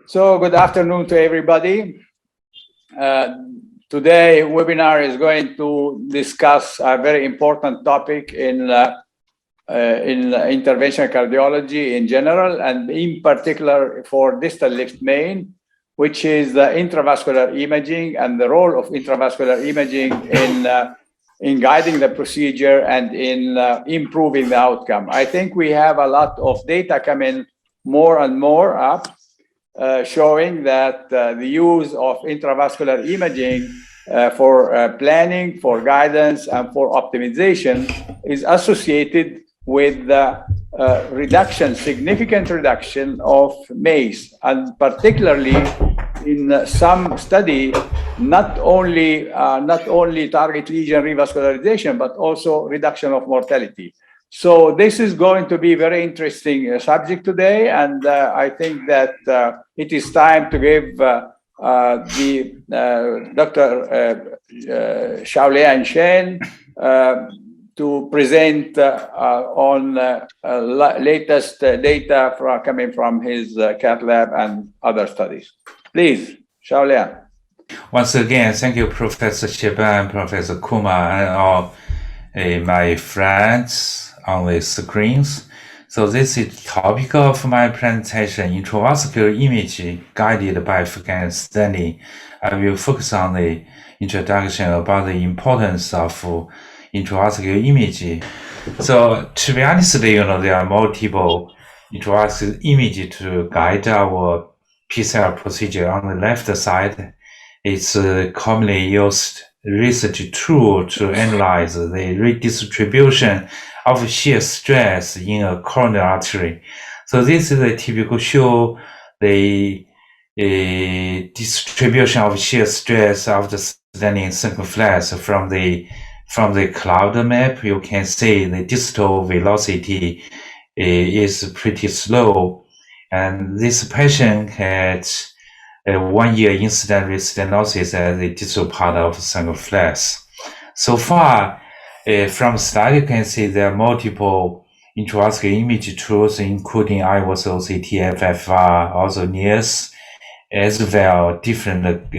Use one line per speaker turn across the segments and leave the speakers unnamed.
So good afternoon to everybody. Today webinar is going to discuss a very important topic in interventional cardiology in general, and in particular for distal left main, which is the intravascular imaging and the role of intravascular imaging in guiding the procedure and in improving the outcome. I think we have a lot of data coming more and more up, showing that the use of intravascular imaging for planning, for guidance, and for optimization is associated with the significant reduction of MACE, and particularly in some study, not only target lesion revascularization, but also reduction of mortality. So this is going to be a very interesting subject today, and I think that it is time to give Dr. Shaolian Chen to present on latest data coming from his Cathlab and other studies. Please, Shaolian.
Once again, thank you, Professor Sheiban, Professor Kumar, and all my friends on the screens. So this is the topic of my presentation, intravascular image guided by Bifurcation Stenting. I will focus on the introduction about the importance of intravascular image. So to be honest, there are multiple intravascular images to guide our PCR procedure. On the left side, it's a commonly used research tool to analyze the redistribution of shear stress in a coronary artery. So this is a typical show the distribution of shear stress after stenting circumflex from the cloud map. You can see the distal velocity is pretty slow, and this patient had a 1-year incident with stenosis at the distal part of circumflex. So far, from the study, you can see there are multiple intravascular image tools, including IVOS, OCT, FFR, also NIRS, as well different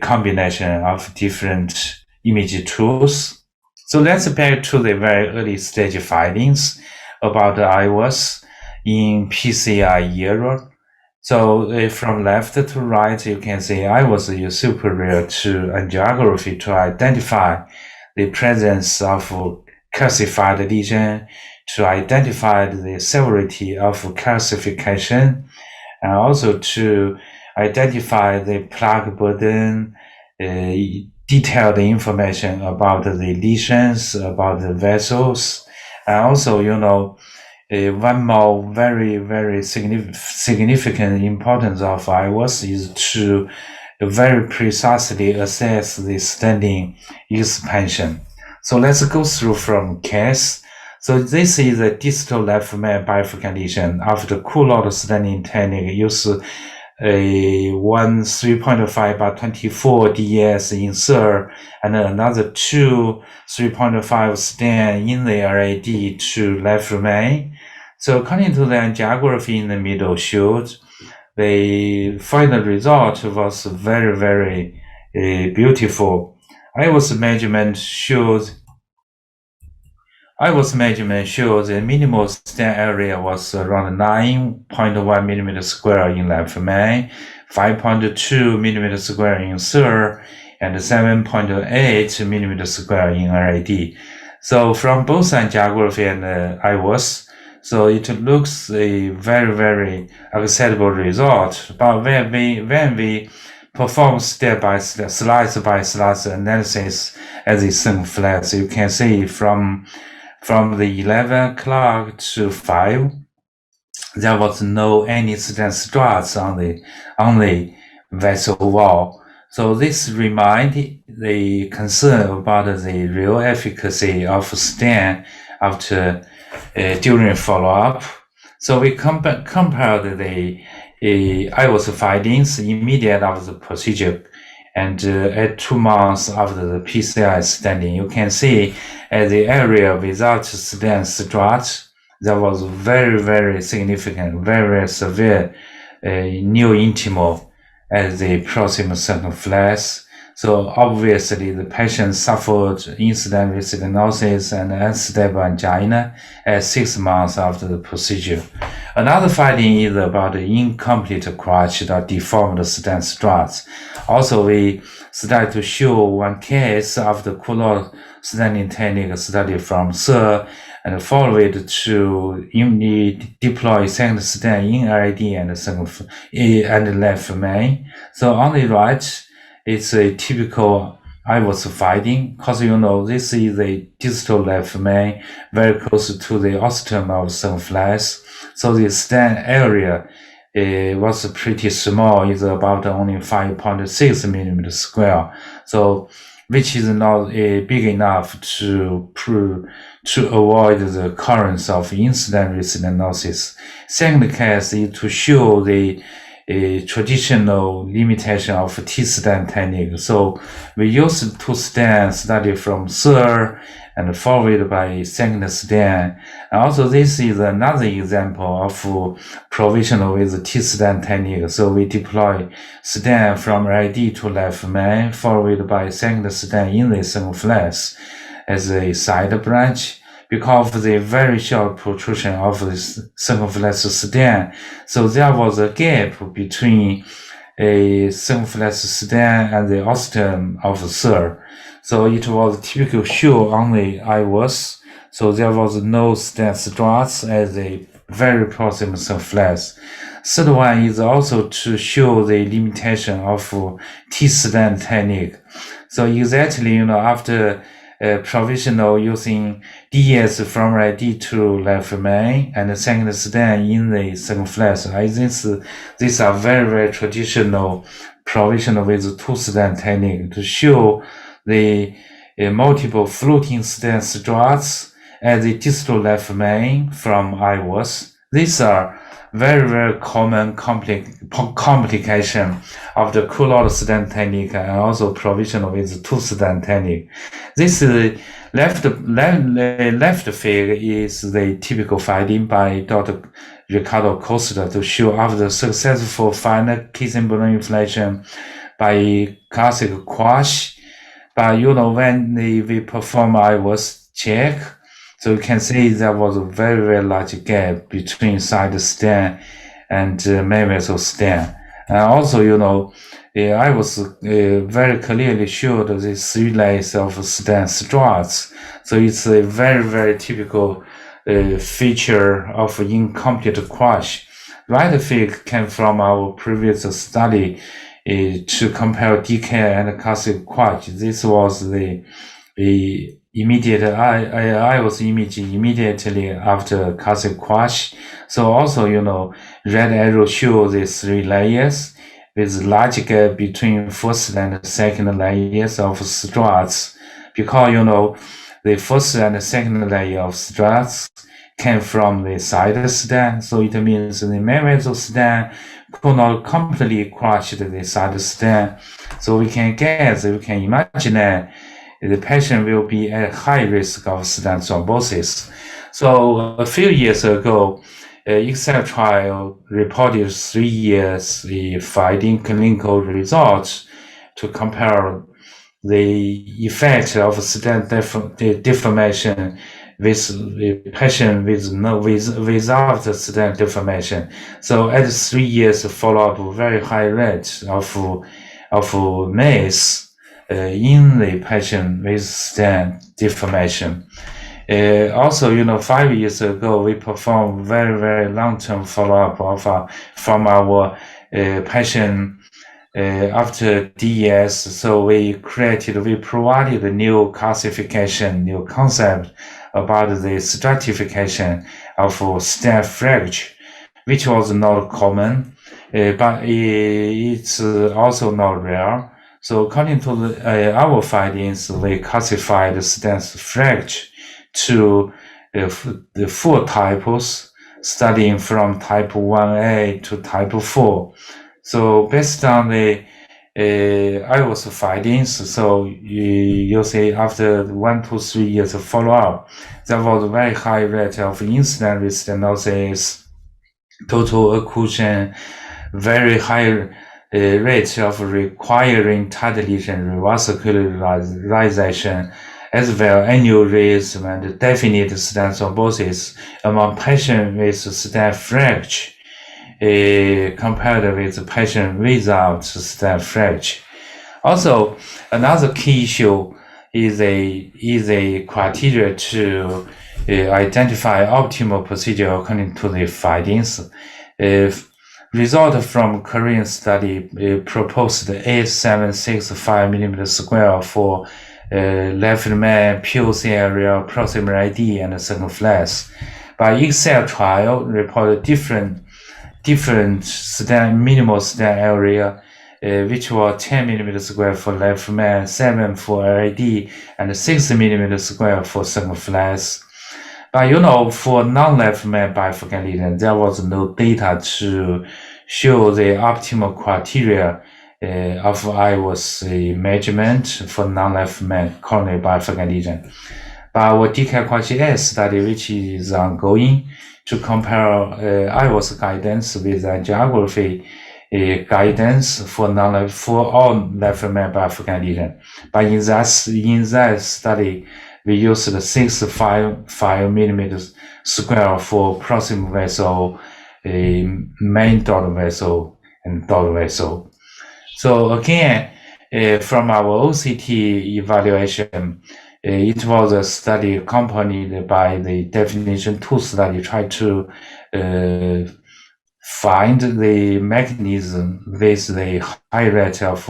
combination of different image tools. So let's back to the very early stage findings about the IVOS in PCR era. So from left to right, you can see IVOS is superior to angiography to identify the presence of calcified lesion, to identify the severity of calcification, and also to identify the plaque burden, detailed information about the lesions, about the vessels, and also, one more very, very significant importance of IVOS is to very precisely assess the stenting expansion. So let's go through from case. So this is the distal left main bifurcation after culotte stenting technique. Use one 3.5 by 24 DS insert and another two 3.5 stent in the RAD to left main. So according to the angiography in the middle shows the final result was very, very beautiful. IVOS measurement shows the minimal stent area was around 9.1 millimeter square in left main, 5.2 millimeter square in SIR, and 7.8 millimeter square in RAD. So from both angiography and IVOS, so it looks a very, very acceptable result. But when we perform step-by-step, slice-by-slice analysis at the circumflex, you can see from the 11 o'clock to 5, there was no any stent struts on the vessel wall. So this reminds the concern about the real efficacy of stent after during follow-up. So we compared the IVOS findings immediate after the procedure and at 2 months after the PCI stenting. You can see at the area without stent strut, there was very, very significant, very, very severe new intimal as the proximal circumflex. So obviously the patient suffered incident with stenosis and unstable angina at 6 months after the procedure. Another finding is about the incomplete crushed or deformed stent struts. Also, we started to show one case of the coulor stenting technique study from SIR and followed to deploy second stent in RAD and left main. So on the right, it's a typical IVUS finding because this is a distal left main very close to the ostium of circumflex. So the stent area was pretty small. It's about only 5.6 millimeter square. So which is not big enough to avoid the occurrence of incident stenosis. Second case is to show the traditional limitation of T-stent technique. So we used 2 stent study from SIR and followed by second stent. And also this is another example of provisional with T-stent technique. So we deploy stent from RAD to left main, followed by second stent in the circumflex as a side branch. Because of the very short protrusion of the circumflex stent, so there was a gap between a circumflex stent and the ostium of SIR. So it was typical show on the IVUS. So there was no stent struts as a very proximal circumflex. Third one is also to show the limitation of T-stent technique. So exactly, after provisional using DS from RAD to left main and the second stent in the circumflex. I think these are very, very traditional provisional with 2 stent technique to show the multiple floating stent struts at the distal left main from IVUS. These are very, very common complication of the coulor stent technique and also provisional with 2 stent technique. This left figure is the typical finding by Dr. Ricardo Costa to show after successful final kissing balloon inflation by classic quash. But when we perform IVUS check, so you can see there was a very, very large gap between side stent and main vessel stent. And also, I was very clearly showed the 3 layers of stent struts. So it's a very, very typical feature of incomplete quash. Right fig came from our previous study to compare DK and classic quash. This was the immediate IVUS image immediately after classic quash. So also, red arrow shows the 3 layers with large gap between first and second layers of struts. Because, the first and second layer of struts came from the side stent. So it means the main vessel stent could not completely crush the side stent. So we can imagine the patient will be at high risk of stent thrombosis. So a few years ago, Excel trial reported 3 years finding clinical results to compare the effect of stent deformation with the patient without the stent deformation. So at 3 years follow-up, very high rate of MACE in the patient with stent deformation. Also, 5 years ago, we performed very, very long-term follow-up from our patient after DES. So we provided a new classification, new concept about the stratification of stent fracture, which was not common, but it's also not rare. So according to our findings, we classified stent fracture to the 4 types, studying from type 1A to type 4. So based on the IVUS findings, so you see after 1 to 3 years of follow-up, there was a very high rate of incident stenosis, total occlusion, very high rate of requiring tight lesion revascularization, as well aneurysm and definite stent thrombosis among patients with stent fracture compared with patients without stent fracture. Also, another key issue is a criteria to identify optimal procedure according to the findings. Result from Korean study proposed 8765 mm² for left main POC area, proximal ID, and circumflex. But Excel trial reported different minimal stent area, which were 10 mm² for left main, 7 for LID, and 6 mm² for circumflex. But for non-left main bifurcation, there was no data to show the optimal criteria of IOS measurement for non-left main coronary bifurcation. But our DCAL study, which is ongoing, to compare IOS guidance with angiography guidance for all left main bifurcation. But in that study, we used 6.5 mm² for proximal vessel, main dot vessel, and dot vessel. So again, from our OCT evaluation, it was a study accompanied by the definition 2 study, try to find the mechanism with the high rate of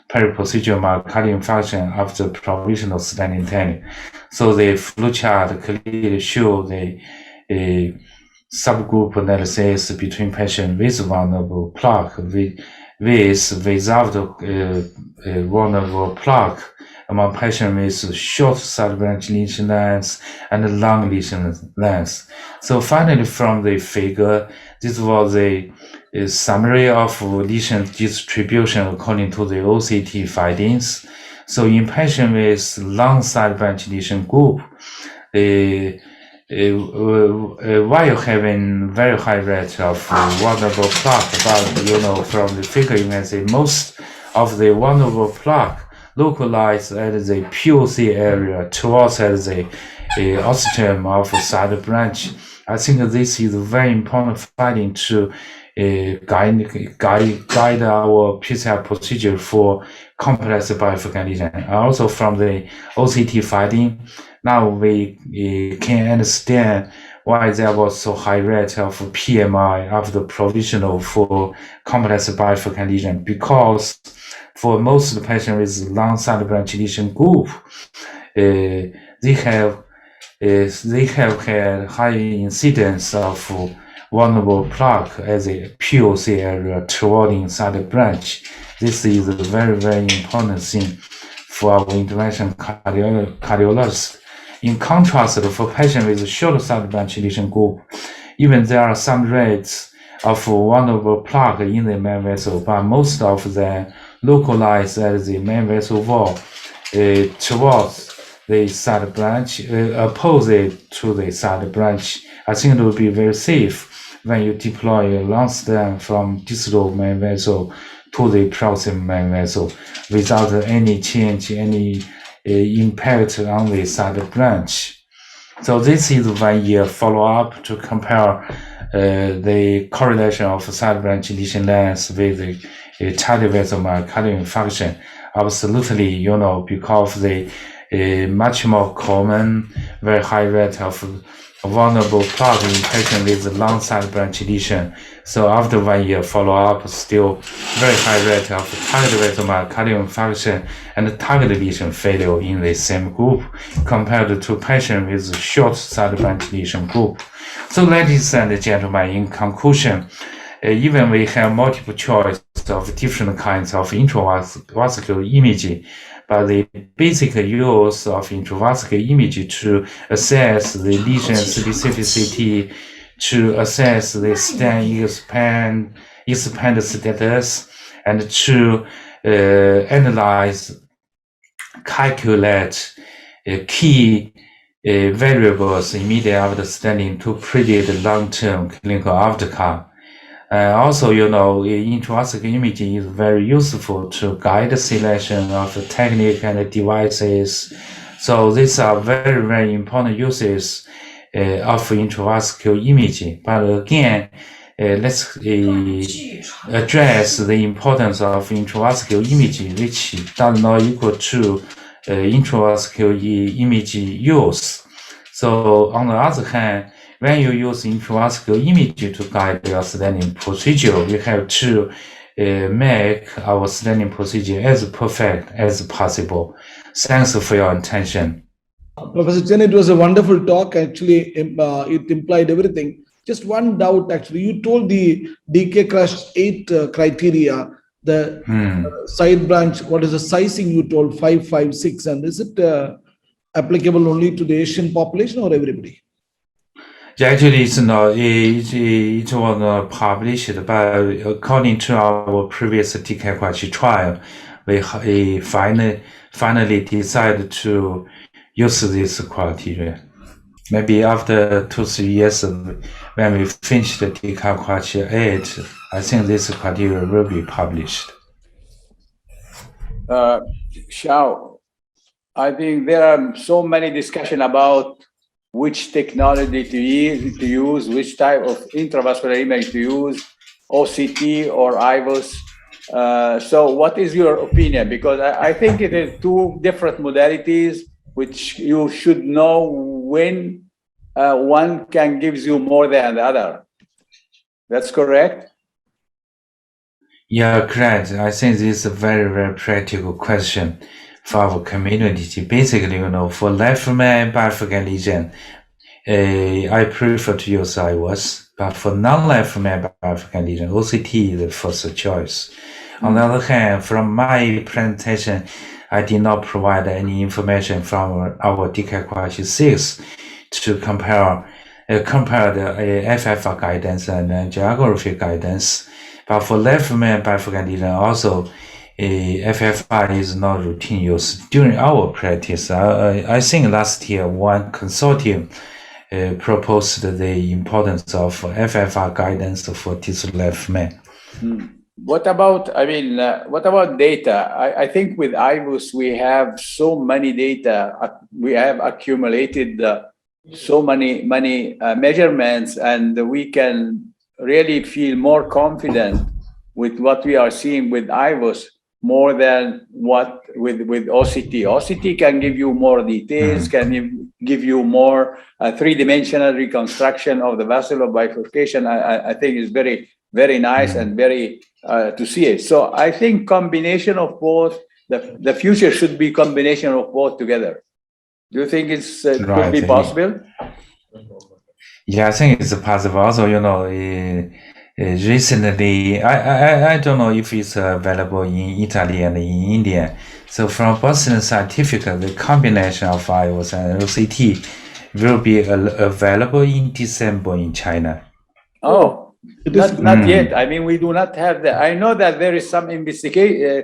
periprocedural myocardial infarction after provisional stenting technique. So the flowchart clearly shows the subgroup analysis between patients with vulnerable plaque without vulnerable plaque among patients with short side branch lesion length and long lesion length. So finally, from the figure, this was a summary of lesion distribution according to the OCT findings. So in patients with long side branch lesion group, while having very high rate of vulnerable plaque, but from the figure you can see most of the vulnerable plaque localized at the POC area towards at the ostium of side branch. I think this is a very important finding to guide our PCI procedure for complex bifurcation. Also from the OCT finding, now we can understand why there was so high rate of PMI after provisional for complex bifurcation, because for most of the patients with long side branch lesion group, they have had high incidence of vulnerable plaque as a POC area toward side branch. This is a very, very important thing for our intervention cardiologists. In contrast, for patients with short side branch lesion group, even there are some rates of vulnerable plaque in the main vessel, but most of them localized at the main vessel wall towards the side branch, opposite to the side branch. I think it will be very safe when you deploy a long stem from distal main vessel to the proximal main vessel without any change, any impact on the side branch. So this is 1 year follow-up to compare the correlation of side branch lesion length with the tight vessel myocardial infarction. Absolutely, because the much more common, very high rate of vulnerable plaque in patients with long side branch lesion. So after 1 year follow-up, still very high rate of target vessel myocardial infarction and target lesion failure in the same group compared to patients with short side branch lesion group. So ladies and gentlemen, in conclusion, even we have multiple choice of different kinds of intravascular imaging, but the basic use of intravascular imaging to assess the lesion specificity, to assess the stent expand status, and to analyze, calculate key variables immediately after stenting to predict long-term clinical outcome. Also, intravascular imaging is very useful to guide the selection of the technique and devices. So these are very, very important uses of intravascular imaging. But again, let's address the importance of intravascular imaging, which does not equal to intravascular imaging use. So on the other hand, when you use intravascular imaging to guide your stenting procedure, we have to make our stenting procedure as perfect as possible. Thanks for your attention.
Professor Chen, it was a wonderful talk. Actually, it implied everything. Just one doubt, actually. You told the DK Crush 8 criteria, the side branch, what is the sizing you told, 5, 5, 6, and is it applicable only to the Asian population or everybody?
Yeah, actually, it's not. It was not published, but according to our previous DK Crush trial, we finally decided to use this criteria. Maybe after 2-3 years, when we finish the DK Crush 8, I think this criteria will be published.
Xiao, I think there are so many discussion about which technology to use, which type of intravascular image to use, OCT or IVUS. So what is your opinion? Because I think it is two different modalities which you should know when one can gives you more than the other. That's correct?
Yeah, correct. I think this is a very, very practical question for our community. Basically, for left-man bifurcation lesion, I prefer to use IVUS, but for non-left-man bifurcation lesion, OCT is the first choice. On the other hand, from my presentation, I did not provide any information from our DK Crush 6 to compare the FFR guidance and geography guidance. But for left-man bifurcation lesion, also FFR is not routine use. During our practice, I think last year one consortium proposed the importance of FFR guidance for this left-man.
What about, what about data? I think with IVUS, we have so many data. We have accumulated so many measurements, and we can really feel more confident with what we are seeing with IVUS more than what with OCT. OCT can give you more details, can give you more three-dimensional reconstruction of the vascular bifurcation. I think is very, very nice and very to see it. So I think combination of both, the future should be combination of both together. Do you think it's could be possible?
Yeah, I think it's possible. Also, recently, I don't know if it's available in Italy and in India. So from Boston Scientific, the combination of IVUS and OCT will be available in December in China.
Oh, not yet. We do not have that. I know that there is some investigation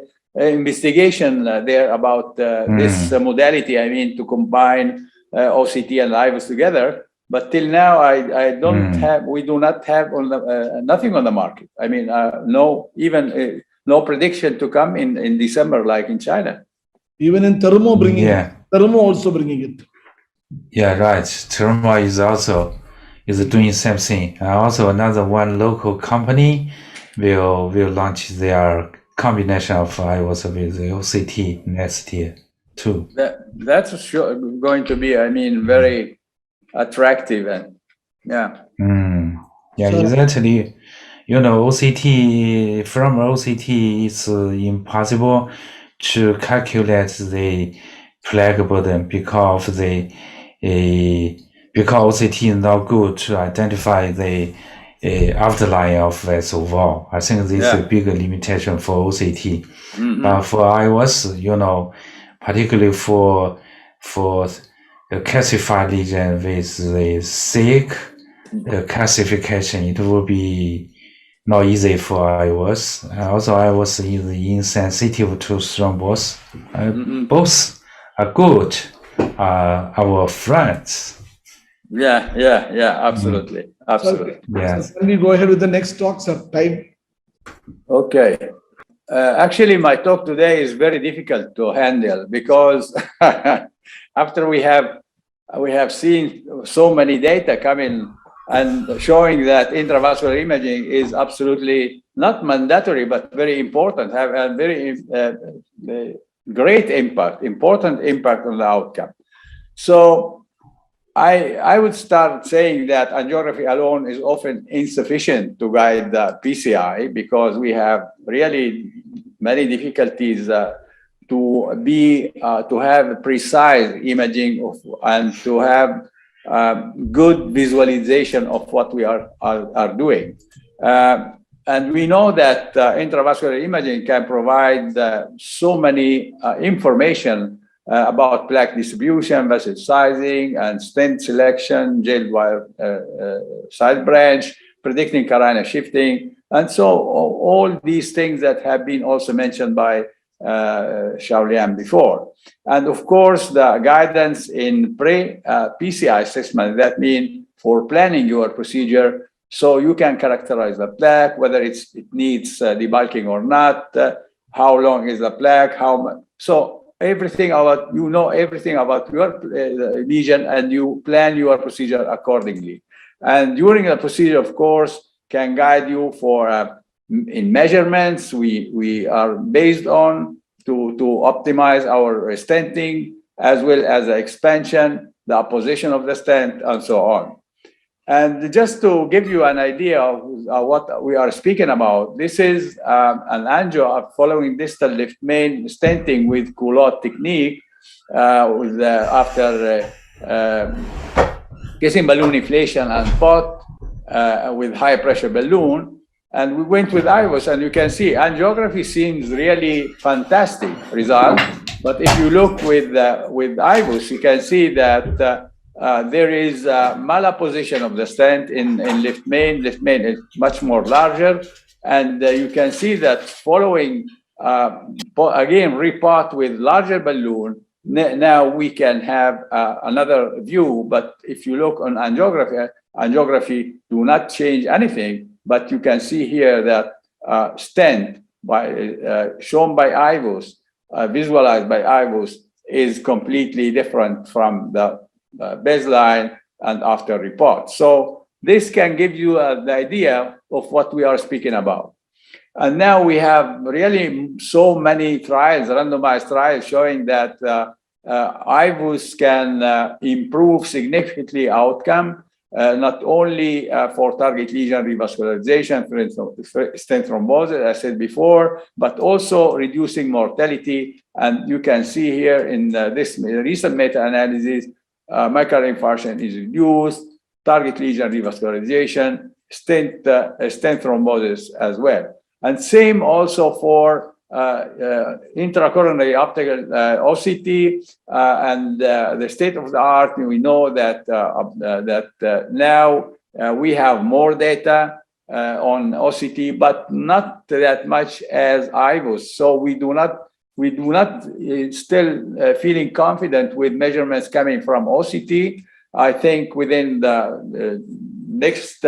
there about this modality. To combine OCT and IVUS together. But till now, I don't have. We do not have nothing on the market. No prediction to come in December like in China.
Even in Thermo Thermo also bringing it.
Yeah, right. Thermo is doing the same thing. Also, another one local company will launch their combination of IVUS with the OCT next year too.
That's sure going to be, very attractive and yeah.
Yeah, exactly. OCT, from OCT, it's impossible to calculate the plaque burden because OCT is not good to identify the afterline of vessel wall. I think this is a big limitation for OCT. But for IVUS, particularly for the calcified lesion with the thick calcification, it will be not easy for IVUS. Also, IVUS is insensitive to thrombus. Both are good, our friends.
Yeah, absolutely. Absolutely.
Yes.
So can we go ahead with the next talk, sir? Time.
Okay. Actually, my talk today is very difficult to handle because after we have seen so many data coming and showing that intravascular imaging is absolutely not mandatory but very important, have a very great impact, important impact on the outcome. So I would start saying that angiography alone is often insufficient to guide the PCI because we have really many difficulties to have precise imaging of and to have good visualization of what we are doing. And we know that intravascular imaging can provide so many information about plaque distribution, vessel sizing, and stent selection, jailed wire side branch, predicting carina shifting, and so all these things that have been also mentioned by Shaolian before. And of course, the guidance in pre-PCI assessment, that means for planning your procedure, so you can characterize the plaque, whether it needs debulking or not, how long is the plaque, how much. So everything about, everything about your lesion, and you plan your procedure accordingly. And during the procedure, of course, can guide you for in measurements we are based on to optimize our stenting, as well as the expansion, the position of the stent, and so on. And just to give you an idea of what we are speaking about, this is an angio following distal left main stenting with culotte technique after kissing balloon inflation and pot with high pressure balloon. And we went with IVUS, and you can see angiography seems really fantastic result. But if you look with IVUS, you can see that there is a malapposition of the stent in left main. Left main is much more larger, and you can see that following again repot with larger balloon. Now we can have another view. But if you look on angiography do not change anything. But you can see here that stent shown by IVUS, visualized by IVUS, is completely different from the baseline and after report. So this can give you the idea of what we are speaking about. And now we have really so many trials, randomized trials, showing that IVUS can improve significantly outcome, not only for target lesion revascularization, for instance, stent thrombosis, as I said before, but also reducing mortality. And you can see here in this recent meta-analysis, myocardial infarction is reduced, target lesion revascularization, stent thrombosis as well. And same also for intracoronary optical OCT, and the state of the art. We know that now we have more data on OCT, but not that much as IVUS. So we do not still feeling confident with measurements coming from OCT. I think within the next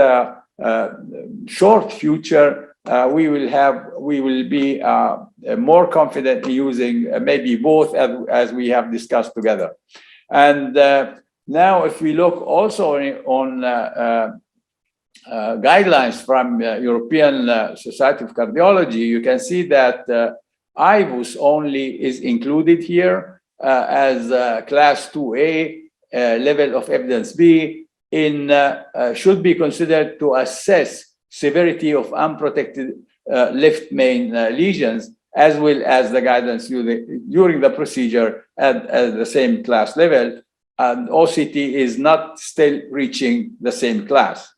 short future, we will be more confident in using maybe both, as we have discussed together. And now, if we look also on guidelines from European Society of Cardiology, you can see that IVUS only is included here as class 2A level of evidence B should be considered to assess severity of unprotected left main lesions, as well as the guidance during the procedure at the same class level. And OCT is not still reaching the same class.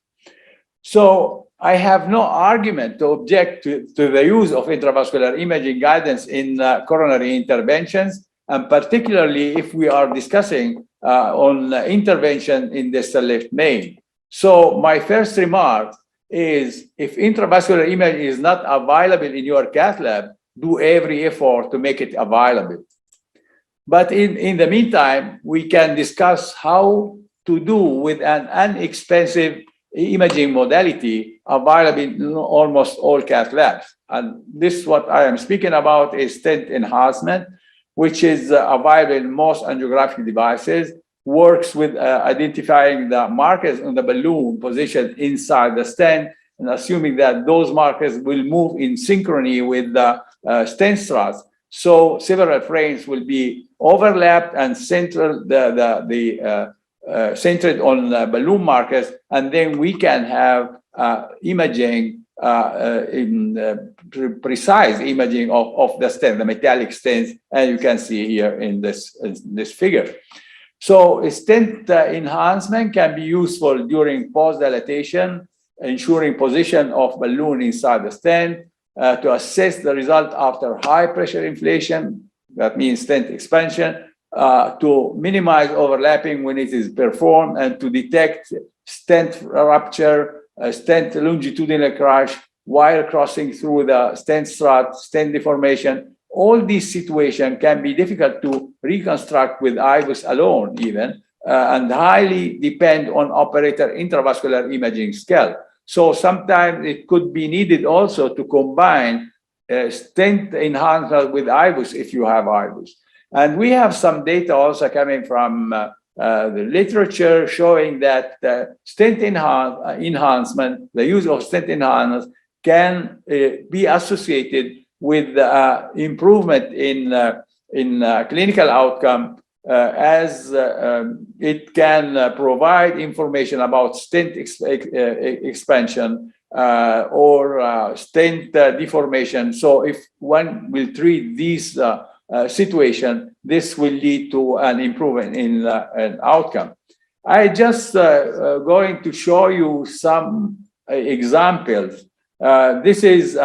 So I have no argument to object to the use of intravascular imaging guidance in coronary interventions, and particularly if we are discussing on intervention in distal left main. So my first remark is, if intravascular image is not available in your cath lab, do every effort to make it available. But in the meantime, we can discuss how to do with an inexpensive imaging modality available in almost all cath labs. And this, what I am speaking about, is stent enhancement, which is available in most angiographic devices, works with identifying the markers on the balloon positioned inside the stent, and assuming that those markers will move in synchrony with the stent struts. So several frames will be overlapped and centered centered on balloon markers, and then we can have imaging, precise imaging of the stent, the metallic stents, and you can see here in this figure. So stent enhancement can be useful during post-dilatation, ensuring position of balloon inside the stent, to assess the result after high pressure inflation, that means stent expansion, to minimize overlapping when it is performed, and to detect stent rupture, stent longitudinal crash, wire crossing through the stent strut, stent deformation. All these situations can be difficult to reconstruct with IVUS alone even, and highly depend on operator intravascular imaging skill. So sometimes it could be needed also to combine stent enhancement with IVUS if you have IVUS. And we have some data also coming from the literature showing that stent enhancement, the use of stent enhancement, can be associated with improvement in clinical outcome, as it can provide information about stent expansion or stent deformation. So if one will treat these situation, this will lead to an improvement in an outcome. I just going to show you some examples. This is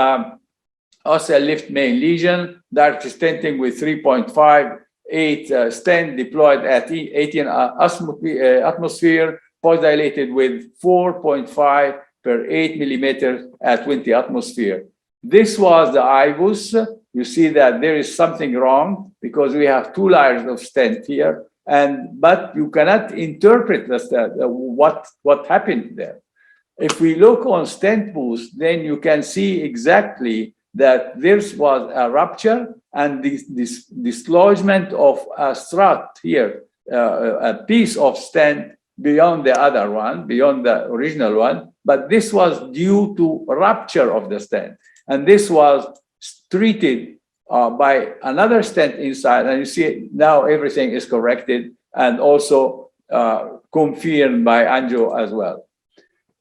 ostial lift main lesion, direct stenting with 3.58 stent deployed at 18 atmosphere, post-dilated with 4.5 per 8 millimeters at 20 atmosphere. This was the IVUS. You see that there is something wrong because we have two layers of stent here, but you cannot interpret what happened there. If we look on stent boost, then you can see exactly that this was a rupture and this dislodgement of a strut here, a piece of stent beyond the other one, beyond the original one, but this was due to rupture of the stent. And this was treated by another stent inside, and you see now everything is corrected and also confirmed by angio as well.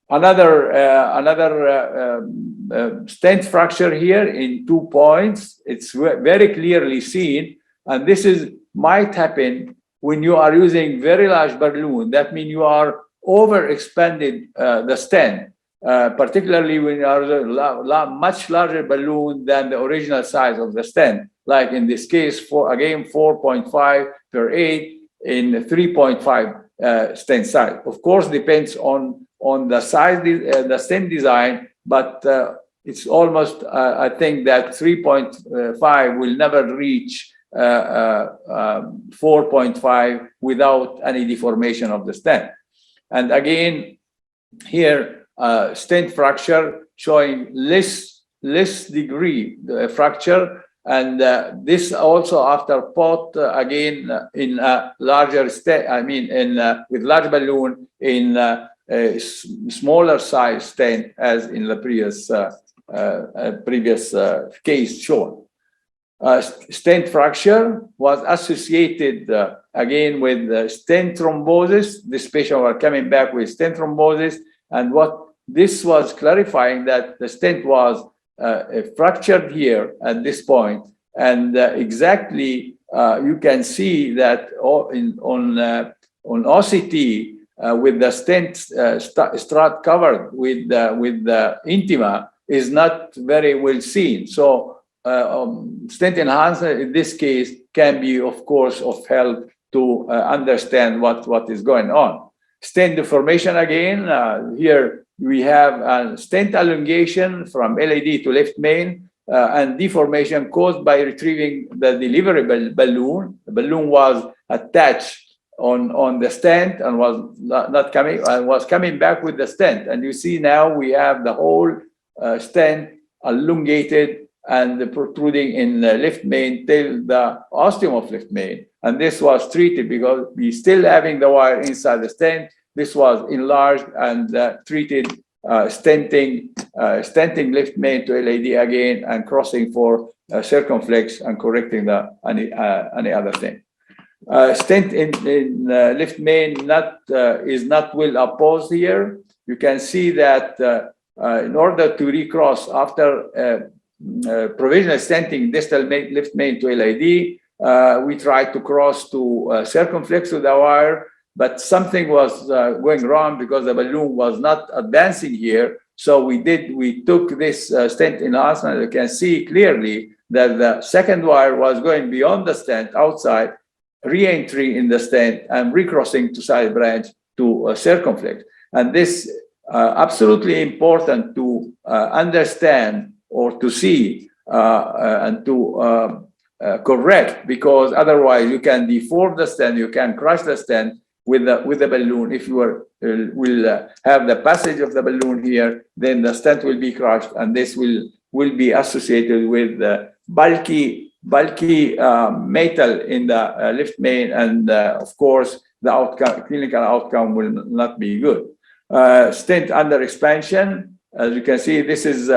Another stent fracture here in 2 points. It's very clearly seen, and this might happen when you are using very large balloon. That means you are overexpanded the stent, particularly when you are a much larger balloon than the original size of the stent. Like in this case, 4.5 per 8 in 3.5 stent size. Of course, depends on the size, the stent design, but it's almost, I think that 3.5 will never reach 4.5 without any deformation of the stent. And again, here, stent fracture showing less degree fracture, and this also after pot again in a larger stent, with large balloon in a smaller size stent as in the previous case shown. Stent fracture was associated again with stent thrombosis. This patient were coming back with stent thrombosis, and what this was clarifying that the stent was fractured here at this point, and exactly you can see that on OCT with the stent strut covered with the intima is not very well seen. So stent enhancer in this case can be, of course, of help to understand what is going on. Stent deformation again, here we have a stent elongation from LAD to left main and deformation caused by retrieving the delivery balloon. The balloon was attached on the stent and was not coming, and was coming back with the stent. And you see now we have the whole stent elongated and protruding in the left main till the ostium of left main. And this was treated because we still having the wire inside the stent. This was enlarged and treated, stenting left main to LAD again and crossing for circumflex and correcting the any other thing. Stent in left main is not well opposed here. You can see that in order to recross after provisional stenting distal left main to LAD, we tried to cross to circumflex with the wire, but something was going wrong because the balloon was not advancing here. So we took this stent enhancement. You can see clearly that the second wire was going beyond the stent outside, re-entry in the stent and recrossing to side branch to circumflex. And this absolutely important to understand or to see and to correct, because otherwise you can deform the stent, you can crush the stent with the balloon. If you will have the passage of the balloon here, then the stent will be crushed, and this will be associated with bulky metal in the left main, and of course the clinical outcome will not be good. Stent under expansion, as you can see, this is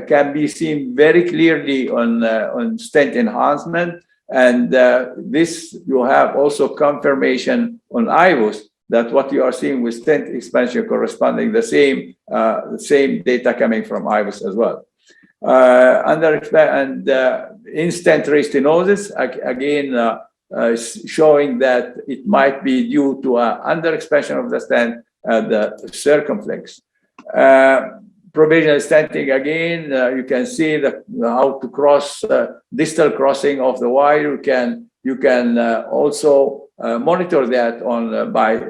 can be seen very clearly on stent enhancement, and this you have also confirmation on IVUS that what you are seeing with stent expansion corresponding the same data coming from IVUS as well. In stent restenosis, again showing that it might be due to under expansion of the stent at the circumflex. Provisional stenting, again, you can see how to cross distal crossing of the wire. You can also monitor that by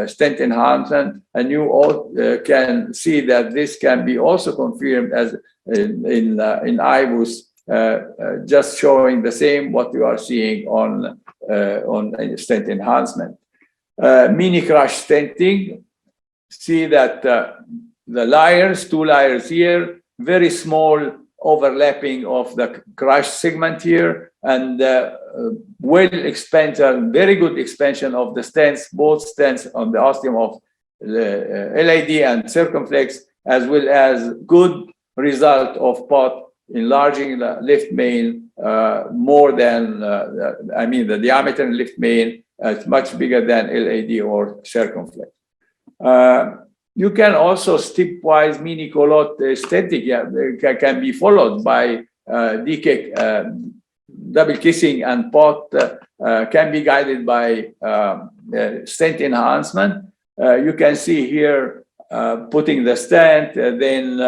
stent enhancement, and you all can see that this can be also confirmed as in IVUS, just showing the same what you are seeing on stent enhancement. Mini crush stenting, see that the layers, 2 layers here, very small overlapping of the crush segment here, and well expansion, very good expansion of the stents, both stents on the ostium of LAD and circumflex, as well as good result of POT enlarging the left main more than, the diameter in left main is much bigger than LAD or circumflex. You can also stepwise mini colot stenting can be followed by DK double kissing, and POT can be guided by stent enhancement. You can see here putting the stent, then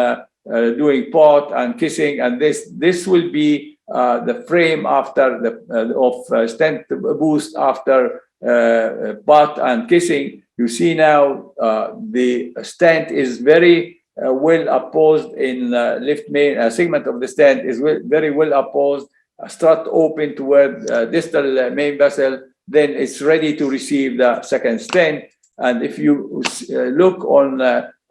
doing POT and kissing, and this will be the frame after of stent boost after POT and kissing. You see now the stent is very well opposed in left main segment of the stent is very well opposed, strut open toward distal main vessel. Then it's ready to receive the second stent. And if you look on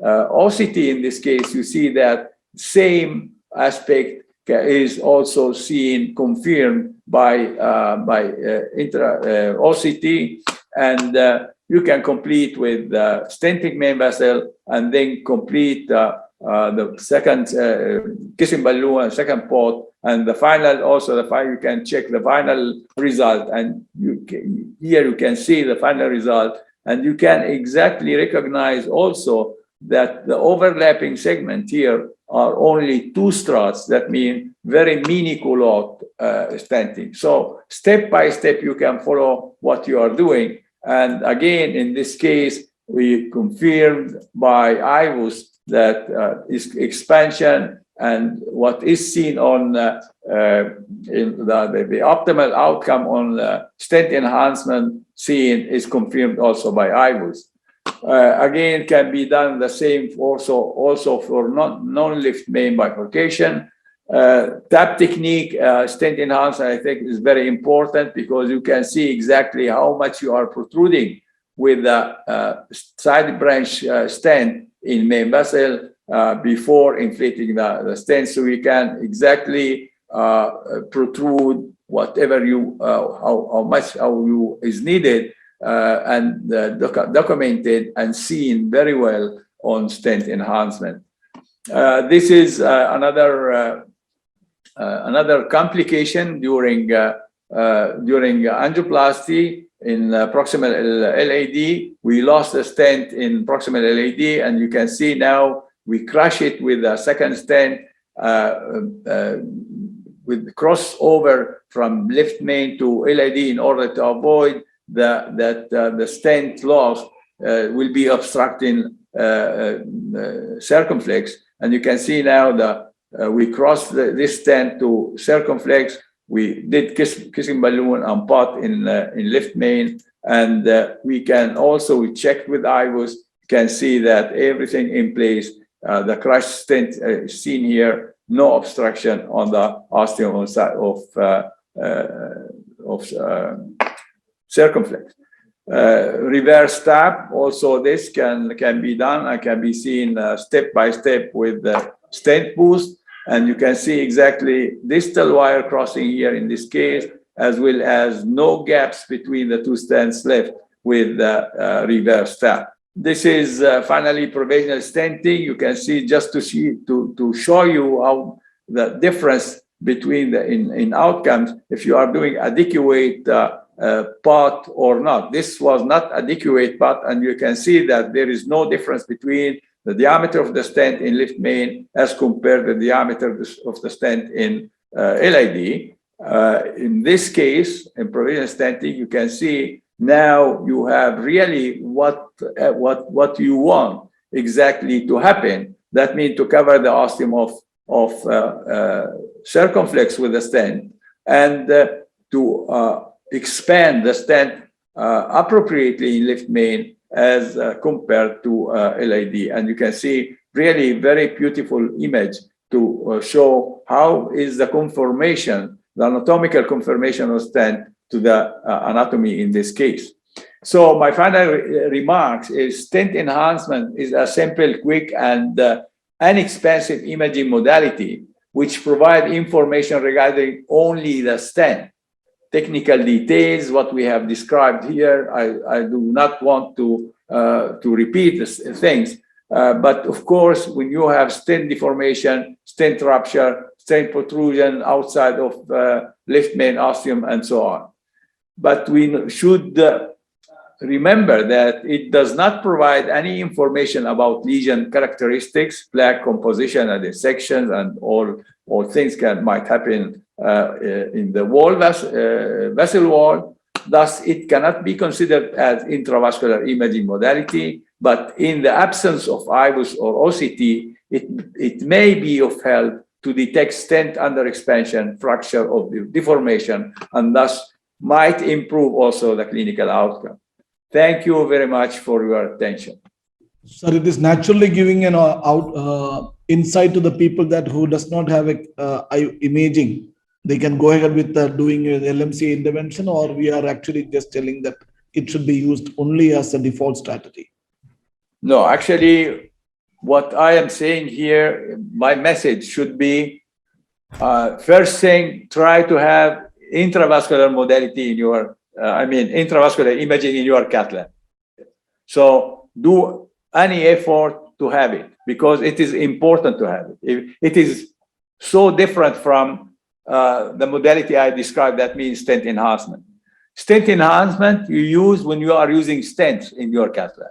OCT in this case, you see that same aspect is also seen confirmed by OCT, and you can complete with stenting main vessel and then complete the second kissing balloon and second POT, and the final also you can check the final result, and here you can see the final result, and you can exactly recognize also that the overlapping segment here are only 2 struts. That means very mini colot stenting. So step by step you can follow what you are doing. And again, in this case, we confirmed by IVUS that is expansion, and what is seen on in the optimal outcome on stent enhancement seen is confirmed also by IVUS. Again, can be done the same also for non-left main bifurcation. Tap technique, stent enhancement, I think is very important because you can see exactly how much you are protruding with the side branch stent in main vessel before inflating the stent, so you can exactly protrude whatever you how you is needed and documented and seen very well on stent enhancement. This is another complication during angioplasty in proximal LAD. We lost a stent in proximal LAD, and you can see now we crush it with a second stent with crossover from left main to LAD in order to avoid that the stent loss will be obstructing circumflex. And you can see now we crossed this stent to circumflex. We did kissing balloon and pot in left main, and we can also, we checked with IVUS, can see that everything in place. The crushed stent seen here, no obstruction on the ostium side of circumflex. Reverse tap, also this can be done and can be seen step by step with the stent boost. And you can see exactly distal wire crossing here in this case, as well as no gaps between the two stents left with the reverse tap. This is finally provisional stenting. You can see just to show you how the difference between in outcomes if you are doing adequate pot or not. This was not adequate pot, and you can see that there is no difference between the diameter of the stent in left main as compared to the diameter of the stent in LID. In this case, in provisional stenting, you can see now you have really what you want exactly to happen. That means to cover the ostium of circumflex with the stent and to expand the stent appropriately in left main as compared to LID. And you can see really very beautiful image to show how is the conformation, the anatomical conformation of stent to the anatomy in this case. So my final remarks is stent enhancement is a simple, quick, and inexpensive imaging modality which provide information regarding only the stent. Technical details, what we have described here, I do not want to repeat these things. But of course, when you have stent deformation, stent rupture, stent protrusion outside of left main ostium, and so on. But we should remember that it does not provide any information about lesion characteristics, plaque composition and dissections, and all things might happen in the wall vessel wall. Thus, it cannot be considered as intravascular imaging modality, but in the absence of IVUS or OCT, it may be of help to detect stent under expansion, fracture, or deformation, and thus might improve also the clinical outcome. Thank you very much for your attention.
Sir, it is naturally giving an insight to the people that who does not have imaging. They can go ahead with doing an LMC intervention, or we are actually just telling that it should be used only as a default strategy.
No, actually, what I am saying here, my message should be, first thing, try to have intravascular modality in your, intravascular imaging in your Cathlab. So do any effort to have it, because it is important to have it. It is so different from the modality I described, that means stent enhancement. Stent enhancement you use when you are using stents in your Cathlab.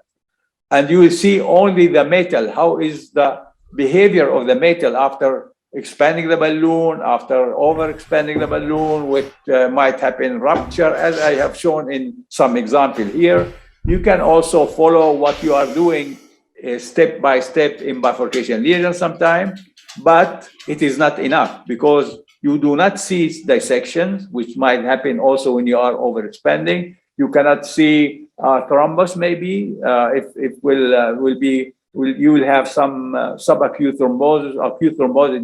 And you will see only the metal, how is the behavior of the metal after expanding the balloon, after over-expanding the balloon, which might happen rupture, as I have shown in some example here. You can also follow what you are doing step by step in bifurcation lesion sometimes, but it is not enough because you do not see dissections, which might happen also when you are overexpanding. You cannot see thrombus maybe, if will be you will have some subacute thrombosis, acute thrombosis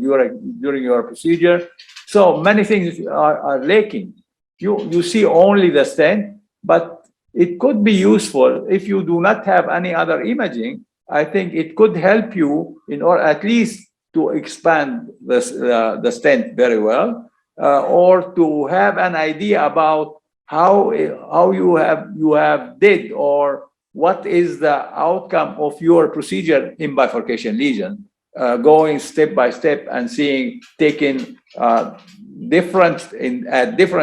during your procedure. So many things are lacking. You see only the stent, but it could be useful if you do not have any other imaging. I think it could help you or at least to expand the stent very well, or to have an idea about how you have did, or what is the outcome of your procedure in bifurcation lesion, going step by step and taking different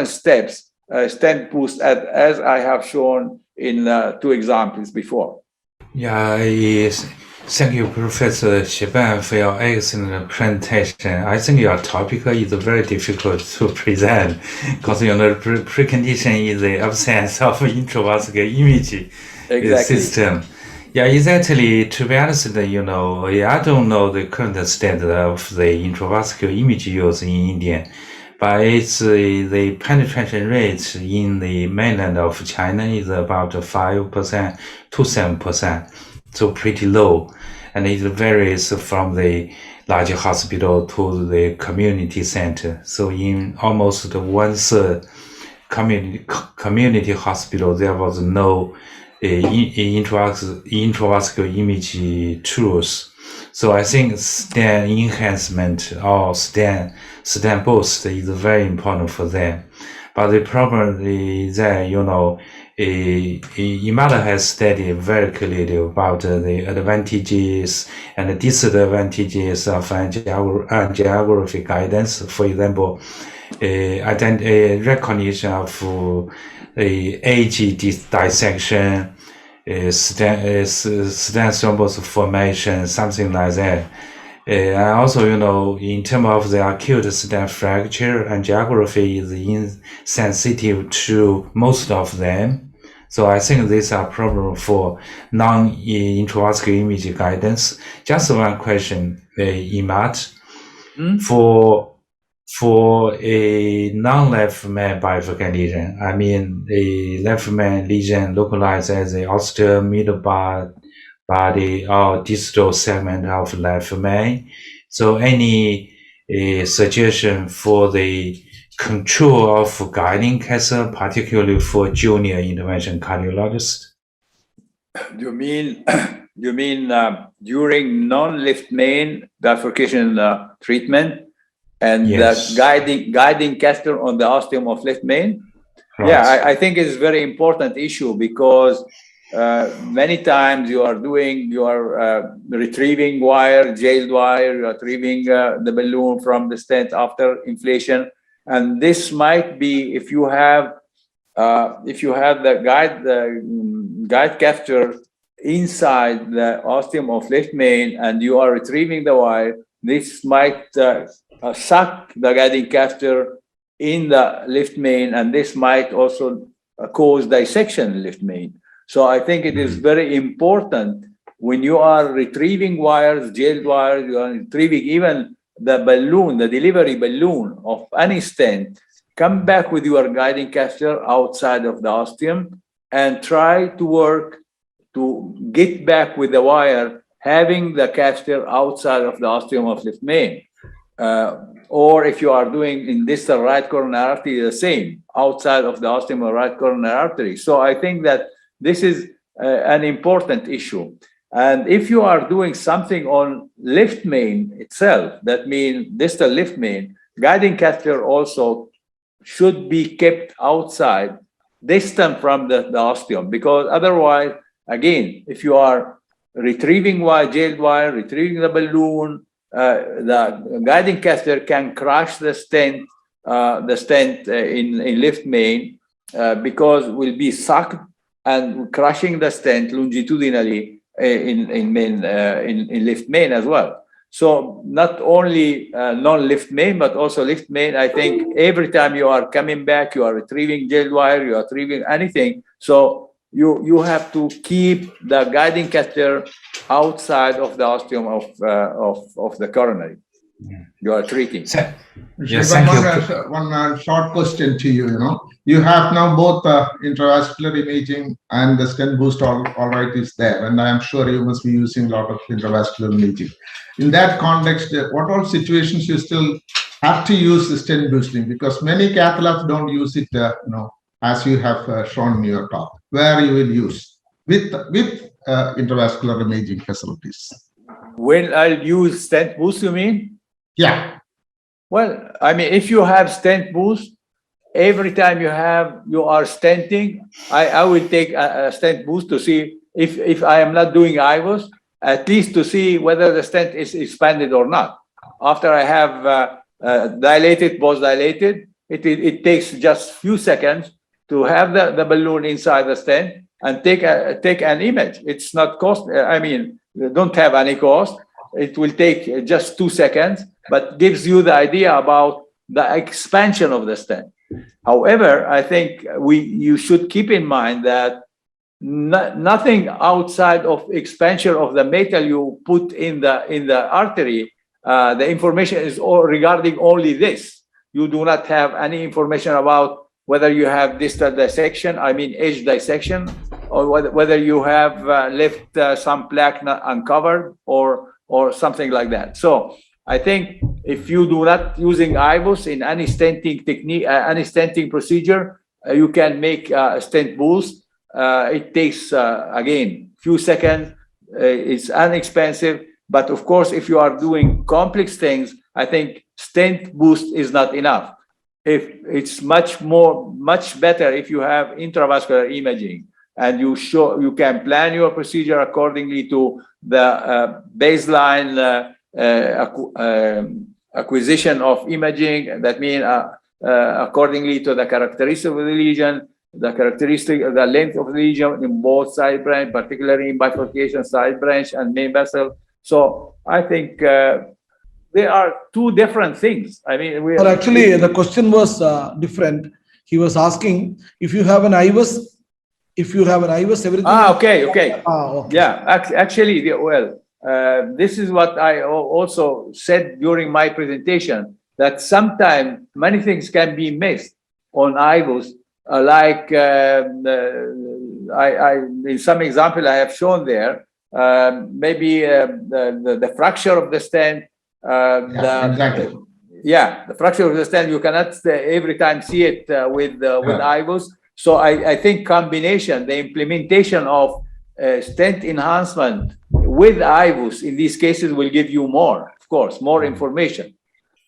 steps, stent boost as I have shown in 2 examples before.
Yeah, yes. Thank you, Professor Sheiban, for your excellent presentation. I think your topic is very difficult to present because the precondition is the absence of intravascular image system. Yeah, exactly. To be honest, I don't know the current state of the intravascular image use in India, but it's the penetration rate in the mainland of China is about 5% to 7%, so pretty low, and it varies from the large hospital to the community center. So in almost 1/3 community hospital, there was no intravascular image tools. So I think stent enhancement or stent boost is very important for them. But the problem is that, Imad has studied very clearly about the advantages and disadvantages of angiography guidance. For example, recognition of age dissection, stent thrombus formation, something like that. And also, in terms of the acute stent fracture, angiography is insensitive to most of them. So I think these are problems for non-intravascular image guidance. Just one question, Imad. For a non-left main bifurcation lesion, I mean a left main lesion localized as the austere middle body or distal segment of left main. So any suggestion for the control of guiding catheter, particularly for junior intervention cardiologists?
You mean during non-left main bifurcation treatment? And yes, the guiding catheter on the ostium of left main? Right. Yeah, I think it's a very important issue because many times you are retrieving wire, jailed wire, you are retrieving the balloon from the stent after inflation. And this might be, if you have the guide catheter inside the ostium of left main and you are retrieving the wire, this might suck the guiding catheter in the left main, and this might also cause dissection in left main. So I think it is very important when you are retrieving wires, jailed wires, you are retrieving even the balloon, the delivery balloon of any stent, come back with your guiding catheter outside of the ostium and try to work to get back with the wire, having the catheter outside of the ostium of left main. Or if you are doing in distal right coronary artery, the same, outside of the ostium of right coronary artery. So I think that this is an important issue. And if you are doing something on left main itself, that means distal left main, guiding catheter also should be kept outside, distant from the ostium, because otherwise, again, if you are retrieving wire, jailed wire, retrieving the balloon, the guiding catheter can crush the stent in left main because will be sucked and crushing the stent longitudinally in left main as well. So not only non-left main, but also left main. I think every time you are coming back, you are retrieving jailed wire, you are retrieving anything. So you have to keep the guiding catheter outside of the ostium of the coronary. you are treating.
Yes,
Sheiban,
thank you.
one short question to you. You have now both intravascular imaging and the stent boost all right is there, and I am sure you must be using a lot of intravascular imaging. In that context, what all situations you still have to use the stent boosting? Because many cath labs don't use it, as you have shown in your talk, where you will use with intravascular imaging facilities.
When I'll use stent boost, you mean?
Yeah.
Well, I mean, if you have stent boost, every time you are stenting, I will take a stent boost to see if I am not doing IVUS, at least to see whether the stent is expanded or not. After I have dilated, post-dilated, it takes just few seconds to have the balloon inside the stent and take an image. It's not cost, don't have any cost. It will take just 2 seconds, but gives you the idea about the expansion of the stent. However, I think you should keep in mind that nothing outside of expansion of the metal you put in the artery, the information is all regarding only this. You do not have any information about whether you have distal dissection, edge dissection, or whether you have left some plaque not uncovered or something like that. So I think if you do not using IVUS in any stenting technique, any stenting procedure, you can make a stent boost. It takes, again, few seconds. It's inexpensive. But of course, if you are doing complex things, I think stent boost is not enough. If it's much better if you have intravascular imaging and you can plan your procedure accordingly to the baseline acquisition of imaging. That means accordingly to the characteristic of the lesion, the length of the lesion in both side branch, particularly in bifurcation side branch and main vessel. So I think there are two different things.
Actually, the question was different. He was asking if you have an IVUS, everything.
Okay.
Okay.
Yeah, actually, this is what I also said during my presentation, that sometimes many things can be missed on IVUS. In some example I have shown there, maybe the fracture of the stent.
Exactly.
The fracture of the stent, you cannot every time see it with IVUS. So I think combination, the implementation of stent enhancement with IVUS in these cases will give you more information.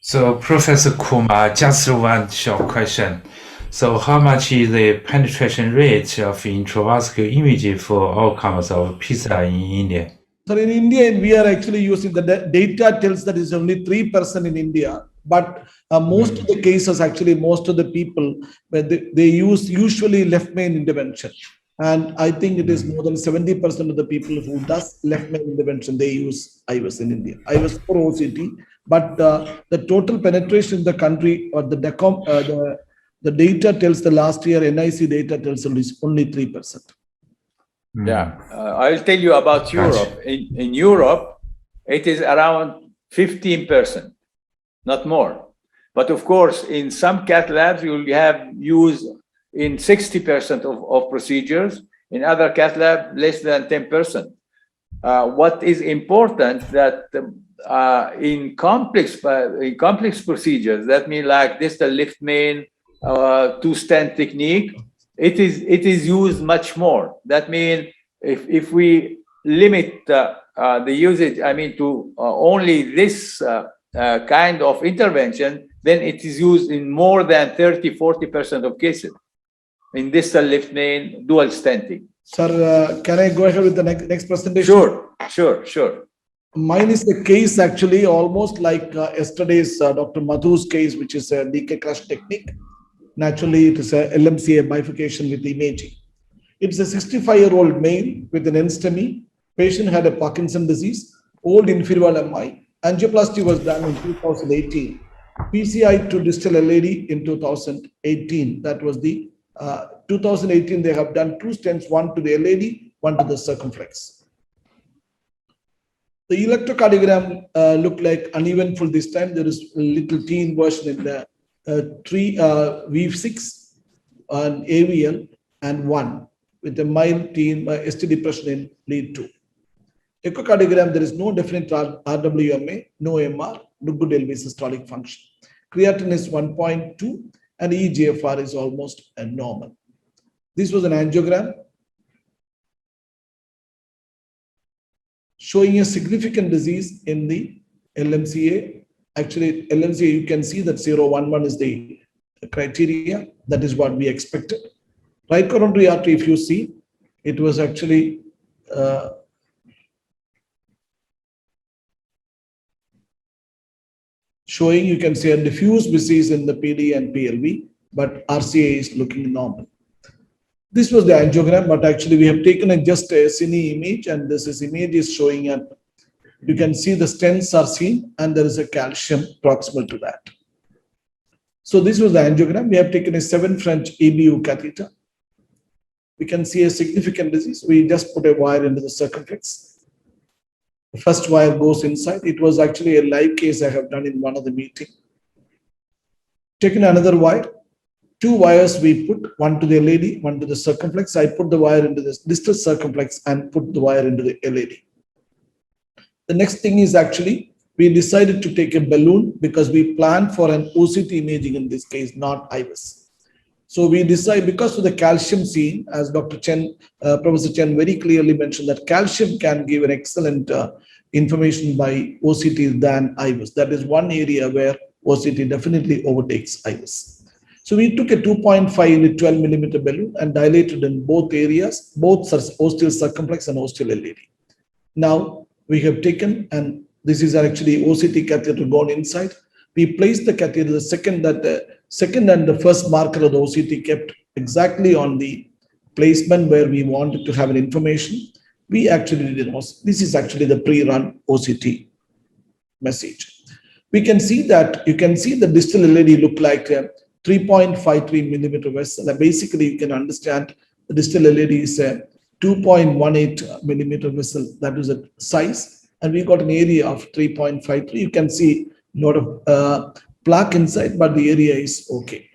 So Professor Kumar, just one short question. So how much is the penetration rate of intravascular imaging for all comers of PISA in India?
So in India, we are actually using the data tells that is only 3% in India. But most of the cases, actually, most of the people, they use usually left main intervention. And I think it is more than 70% of the people who does left main intervention, they use IVUS in India. IVUS for OCT. But the total penetration in the country, or the data tells the last year NIC data tells only 3%.
Yeah, I'll tell you about Europe. In Europe, it is around 15%, not more. But of course, in some cath labs, you will have used in 60% of procedures. In other cath lab, less than 10%. What is important that in complex procedures, that means like distal lift main, two-stent technique, it is used much more. That means if we limit the usage, to only this kind of intervention, then it is used in more than 30-40% of cases in distal lift main dual stenting.
Sir, can I go ahead with the next presentation?
Sure.
Mine is a case actually almost like yesterday's Dr. Madhu's case, which is a DK crush technique. Naturally, it is a LMCA bifurcation with imaging. It's a 65-year-old male with an NSTEMI. Patient had a Parkinson disease, old inferior MI. Angioplasty was done in 2018. PCI to distal LAD in 2018. That was the 2018. They have done two stents, one to the LAD, one to the circumflex. The electrocardiogram looked like uneventful this time. There is a little T inversion in the V6 and AVL and 1 with a mild T ST depression in lead 2. Echocardiogram, there is no definite RWMA, no MR, no good LV systolic function. Creatinine is 1.2 and eGFR is almost normal. This was an angiogram showing a significant disease in the LMCA. Actually, LMCA, you can see that 011 is the criteria. That is what we expected. Right coronary artery, if you see, it was actually showing, you can see a diffuse disease in the PD and PLV, but RCA is looking normal. This was the angiogram, but actually we have taken just a cine image, and this image is showing a, you can see the stents are seen, and there is a calcium proximal to that. So this was the angiogram. We have taken a 7 French ABU catheter. We can see a significant disease. We just put a wire into the circumflex. The first wire goes inside. It was actually a live case I have done in one of the meetings. Taken another wire. 2 wires we put, one to the LAD, one to the circumflex. I put the wire into the distal circumflex and put the wire into the LAD. The next thing is actually, we decided to take a balloon because we planned for an OCT imaging in this case, not IVUS. So we decide, because of the calcium seen, as Dr. Chen, Professor Chen very clearly mentioned, that calcium can give an excellent information by OCT than IVUS. That is one area where OCT definitely overtakes IVUS. So we took a 2.5 into 12 millimeter balloon and dilated in both areas, both ostial circumflex and ostial LAD. Now we have taken, and this is actually OCT catheter gone inside. We placed the catheter, the second and the first marker of the OCT kept exactly on the placement where we wanted to have an information. We actually did this is actually the pre-run OCT message. We can see that, you can see the distal LAD look like 3.53 millimeter vessel. Basically, you can understand the distal LAD is a 2.18 millimeter vessel. That is a size, and we got an area of 3.53. You can see a lot of plaque inside, but the area is okay.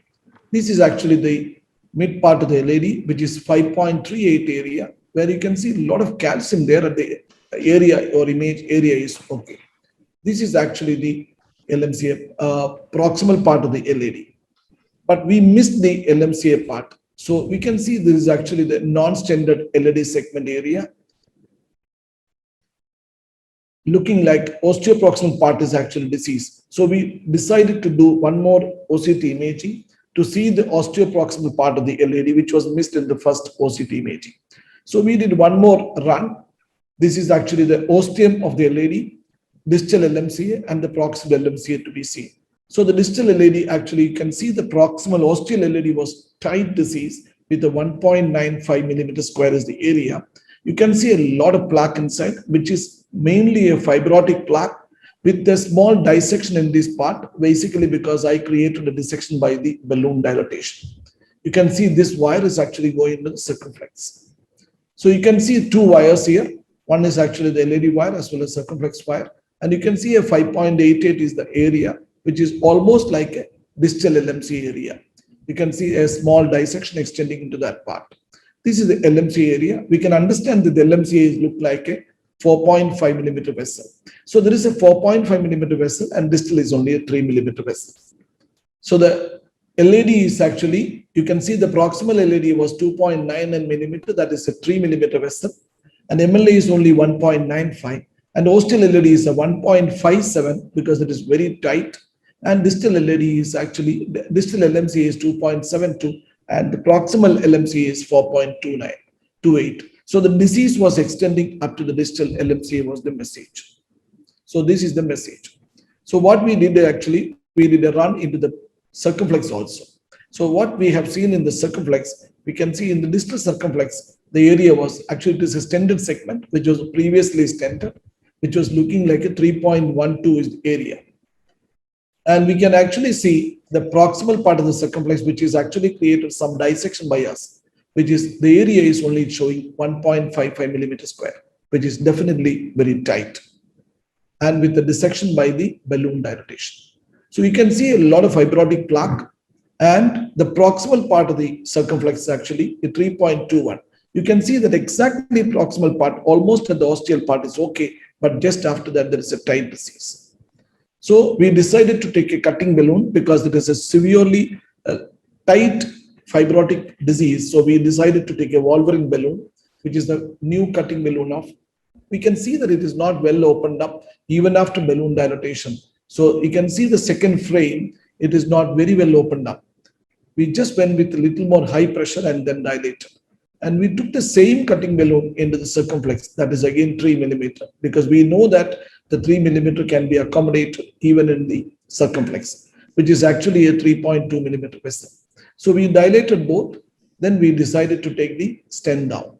This is actually the mid part of the LAD, which is 5.38 area, where you can see a lot of calcium there at the area or image area is okay. This is actually the LMCA proximal part of the LAD. But we missed the LMCA part. So we can see this is actually the non-standard LAD segment area. Looking like osteoproximal part is actually disease. So we decided to do one more OCT imaging to see the osteoproximal part of the LAD, which was missed in the first OCT imaging. So we did one more run. This is actually the ostium of the LAD, distal LMCA, and the proximal LMCA to be seen. So the distal LAD, actually, you can see the proximal ostial LAD was tight disease with the 1.95 millimeter square is the area. You can see a lot of plaque inside, which is mainly a fibrotic plaque with a small dissection in this part, basically because I created a dissection by the balloon dilatation. You can see this wire is actually going into the circumflex. So you can see 2 wires here. One is actually the LAD wire as well as circumflex wire. And you can see a 5.88 is the area, which is almost like a distal LMC area. You can see a small dissection extending into that part. This is the LMC area. We can understand that the LMCA look like a 4.5 millimeter vessel. So there is a 4.5 millimeter vessel and distal is only a 3 millimeter vessel. So the LAD is actually, you can see the proximal LAD was 2.99 millimeter, that is a 3 millimeter vessel. And MLA is only 1.95. And ostial LAD is a 1.57 because it is very tight. And distal LAD is actually, distal LMCA is 2.72 and the proximal LMCA is 4.28. So the disease was extending up to the distal LMCA was the message. So this is the message. So what we did actually, we did a run into the circumflex also. So what we have seen in the circumflex, we can see in the distal circumflex, the area was actually, it is a stented segment, which was previously stented, which was looking like a 3.12 is the area. And we can actually see the proximal part of the circumflex, which is actually created some dissection by us, which is the area is only showing 1.55 millimeter square, which is definitely very tight. and with the dissection by the balloon dilatation. So you can see a lot of fibrotic plaque, and the proximal part of the circumflex is actually a 3.21. You can see that exactly proximal part, almost at the ostial part is okay, but just after that there is a tight disease. So we decided to take a cutting balloon because it is a severely tight fibrotic disease. So we decided to take a Wolverine balloon, which is the new cutting balloon of. We can see that it is not well opened up even after balloon dilatation. So you can see the second frame, it is not very well opened up. We just went with a little more high pressure and then dilated. And we took the same cutting balloon into the circumflex, that is again 3 millimeter, because we know that the 3 millimeter can be accommodated even in the circumflex, which is actually a 3.2 millimeter vessel. So we dilated both, then we decided to take the stent down.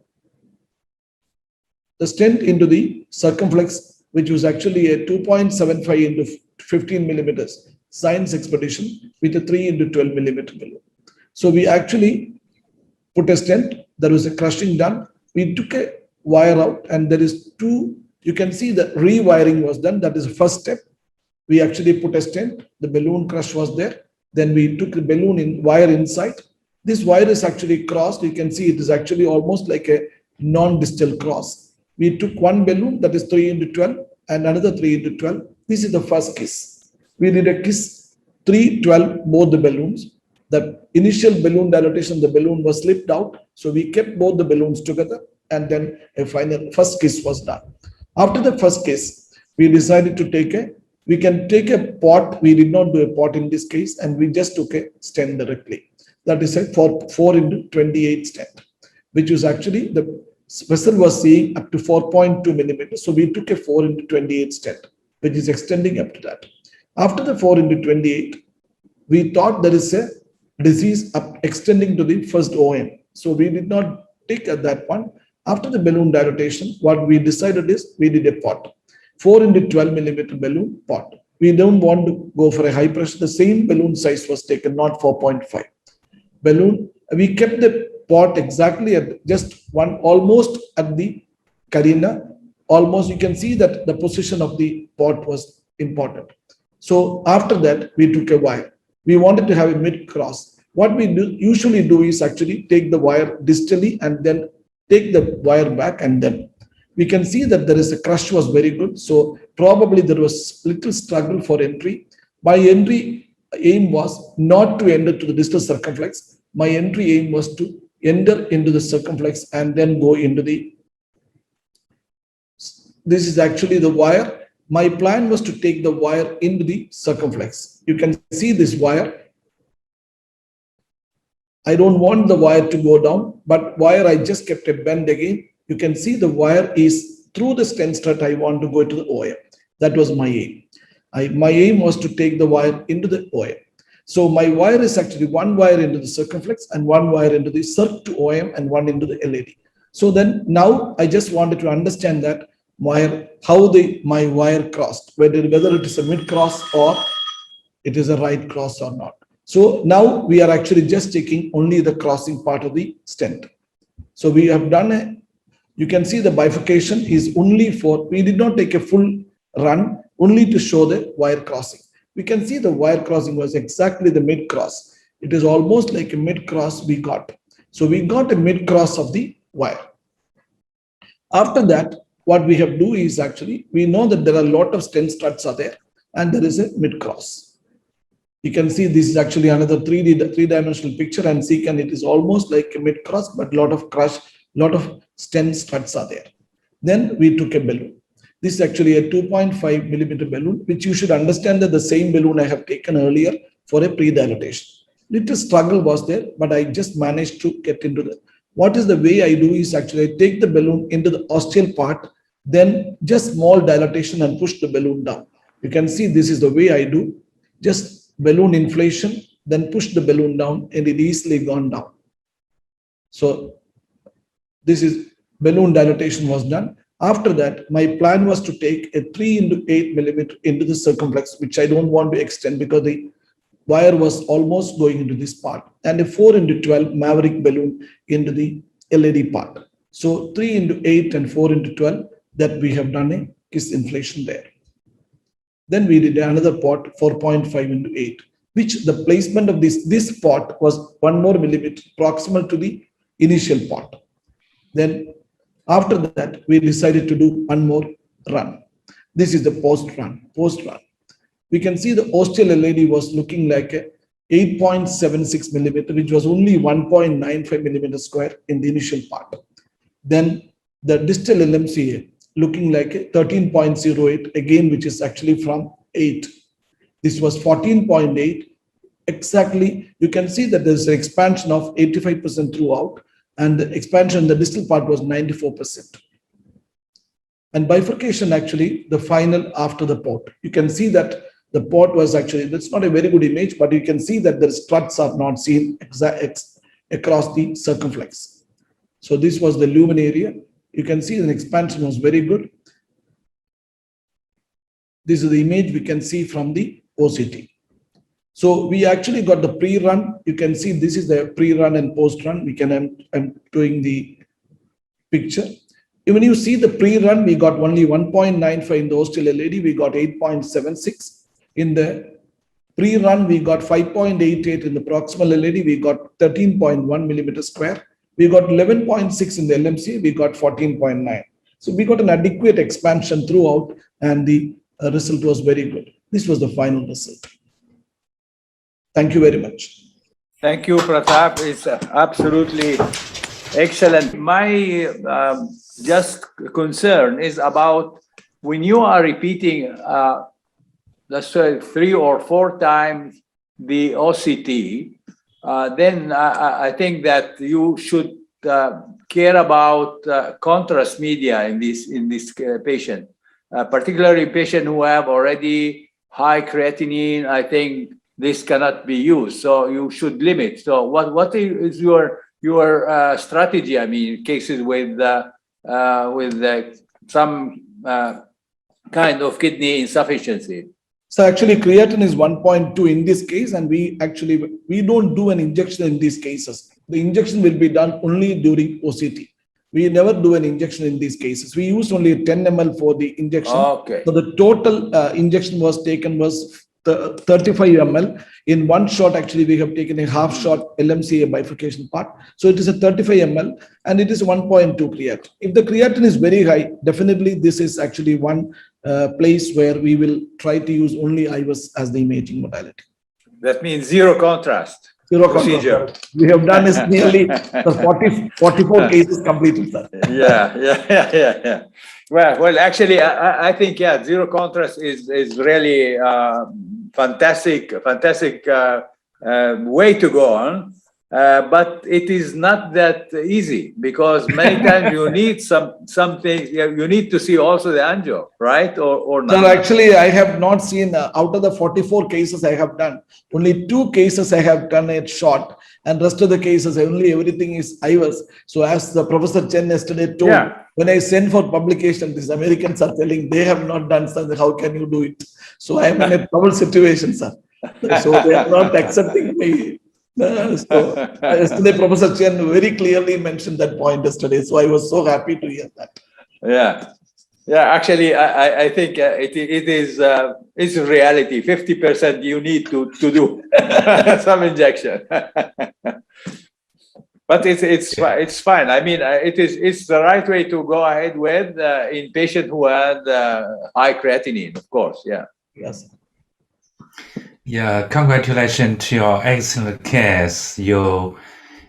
The stent into the circumflex, which was actually a 2.75 into 15 millimeters science expedition with a 3 into 12 millimeter balloon. So we actually put a stent, there was a crushing done. We took a wire out, and there is two, you can see the rewiring was done. That is the first step. We actually put a stent, the balloon crush was there. Then we took the balloon wire inside. This wire is actually crossed. You can see it is actually almost like a non-distal cross. We took one balloon, that is 3 into 12, and another 3 into 12. This is the first kiss. We did a kiss 3, 12, both the balloons. The initial balloon dilatation, the balloon was slipped out. So we kept both the balloons together, and then a final first kiss was done. After the first kiss, we decided to we can take a pot. We did not do a pot in this case, and we just took a stent directly. That is a 4 into 28 stent, which was actually the vessel was seeing up to 4.2 millimeters. So we took a 4 into 28 stent, which is extending up to that. After the 4 into 28, we thought there is a disease extending to the first OM. So we did not take at that one. After the balloon dilatation, what we decided is we did a pot, 4 into 12 millimeter balloon pot. We don't want to go for a high pressure. The same balloon size was taken, not 4.5 balloon. We kept the pot exactly at just one, almost at the carina. Almost you can see that the position of the pot was important. So after that, we took a wire. We wanted to have a mid cross. What we usually do is actually take the wire distally and then take the wire back, and then we can see that there is a crush was very good. So probably there was little struggle for entry. My entry aim was not to enter to the distal circumflex. My entry aim was to enter into the circumflex and then go into the, this is actually the wire. My plan was to take the wire into the circumflex. You can see this wire. I don't want the wire to go down, but wire I just kept a bend again. You can see the wire is through the stent strut. I want to go to the OM. That was my aim. My aim was to take the wire into the OM. So my wire is actually one wire into the circumflex and one wire into the circ to OM and one into the LAD. So then now I just wanted to understand that wire, how my wire crossed, whether it is a mid cross or it is a right cross or not. So now we are actually just taking only the crossing part of the stent. So we have done you can see the bifurcation is only for, we did not take a full run, only to show the wire crossing. We can see the wire crossing was exactly the mid cross. It is almost like a mid cross we got. So we got a mid cross of the wire. After that, what we have do is actually, we know that there are a lot of stent struts are there, and there is a mid cross. You can see this is actually another three-dimensional picture, and see, and it is almost like a mid cross, but lot of crush, lot of stent struts are there. Then we took a balloon. This is actually a 2.5 millimeter balloon, which you should understand that the same balloon I have taken earlier for a pre-dilatation. Little struggle was there, but I just managed to get into the, what is the way I do is actually I take the balloon into the ostial part, then just small dilatation and push the balloon down. You can see this is the way I do, just balloon inflation, then push the balloon down, and it easily gone down. So this is balloon dilatation was done. After that, my plan was to take a 3 into 8 millimeter into the circumflex, which I don't want to extend because the wire was almost going into this part, and a 4 into 12 maverick balloon into the LAD part. So 3 into 8 and 4 into 12, that we have done a kiss inflation there. Then we did another pot 4.5 into 8, which the placement of this pot was 1 more millimeter proximal to the initial pot. Then after that, we decided to do one more run. This is the post run. We can see the ostial LAD was looking like a 8.76 millimeter, which was only 1.95 millimeter square in the initial part. Then the distal LMCA looking like a 13.08, again, which is actually from 8. This was 14.8. Exactly, you can see that there's an expansion of 85% throughout, and the expansion in the distal part was 94%. And bifurcation, actually, the final after the port. You can see that the port was actually, that's not a very good image, but you can see that the struts are not seen across the circumflex. So this was the lumen area. You can see the expansion was very good. This is the image we can see from the OCT. So we actually got the pre-run. You can see this is the pre-run and post-run. I'm doing the picture. When you see the pre-run, we got only 1.95 in the ostial LAD. We got 8.76. In the pre-run, we got 5.88 in the proximal LAD. We got 13.1 millimeter square. We got 11.6 in the LMC. We got 14.9. So we got an adequate expansion throughout, and the result was very good. This was the final result. Thank you very much.
Thank you, Prathap. It's absolutely excellent. My just concern is about when you are repeating, let's say 3 or 4 times the OCT, then I think that you should care about contrast media in this patient, particularly patient who have already high creatinine. I think this cannot be used, so you should limit. So what is your strategy? I mean, cases with some kind of kidney insufficiency.
So actually creatinine is 1.2 in this case, and we don't do an injection in these cases. The injection will be done only during OCT. We never do an injection in these cases. We use only 10 ml for the injection.
Okay.
So the total injection was 35 ml. In one shot, actually, we have taken a half shot LMCA bifurcation part. So it is a 35 ml and it is 1.2 creatinine. If the creatinine is very high, definitely this is actually one place where we will try to use only IVUS as the imaging modality.
That means zero contrast. Procedure.
We have done is nearly 44 cases completed, sir.
Yeah. Well, actually, I think zero contrast is really fantastic way to go on. But it is not that easy, because many times you need something. You need to see also the angio, right? Or not?
So actually, I have not seen out of the 44 cases I have done, only 2 cases I have done it short, and rest of the cases only everything is IVUS. So as the Professor Chen yesterday told, when I send for publication, these Americans are telling they have not done something. How can you do it? So I am in a trouble situation, sir. So they are not accepting me. So yesterday, Professor Chen very clearly mentioned that point yesterday. So I was so happy to hear that.
Yeah. Actually, I think it is it's reality. 50% you need to do some injection, but it's fine. I mean, it's the right way to go ahead with in patient who had high creatinine, of course. Yeah.
Yes.
Yeah, congratulations to your excellent case. You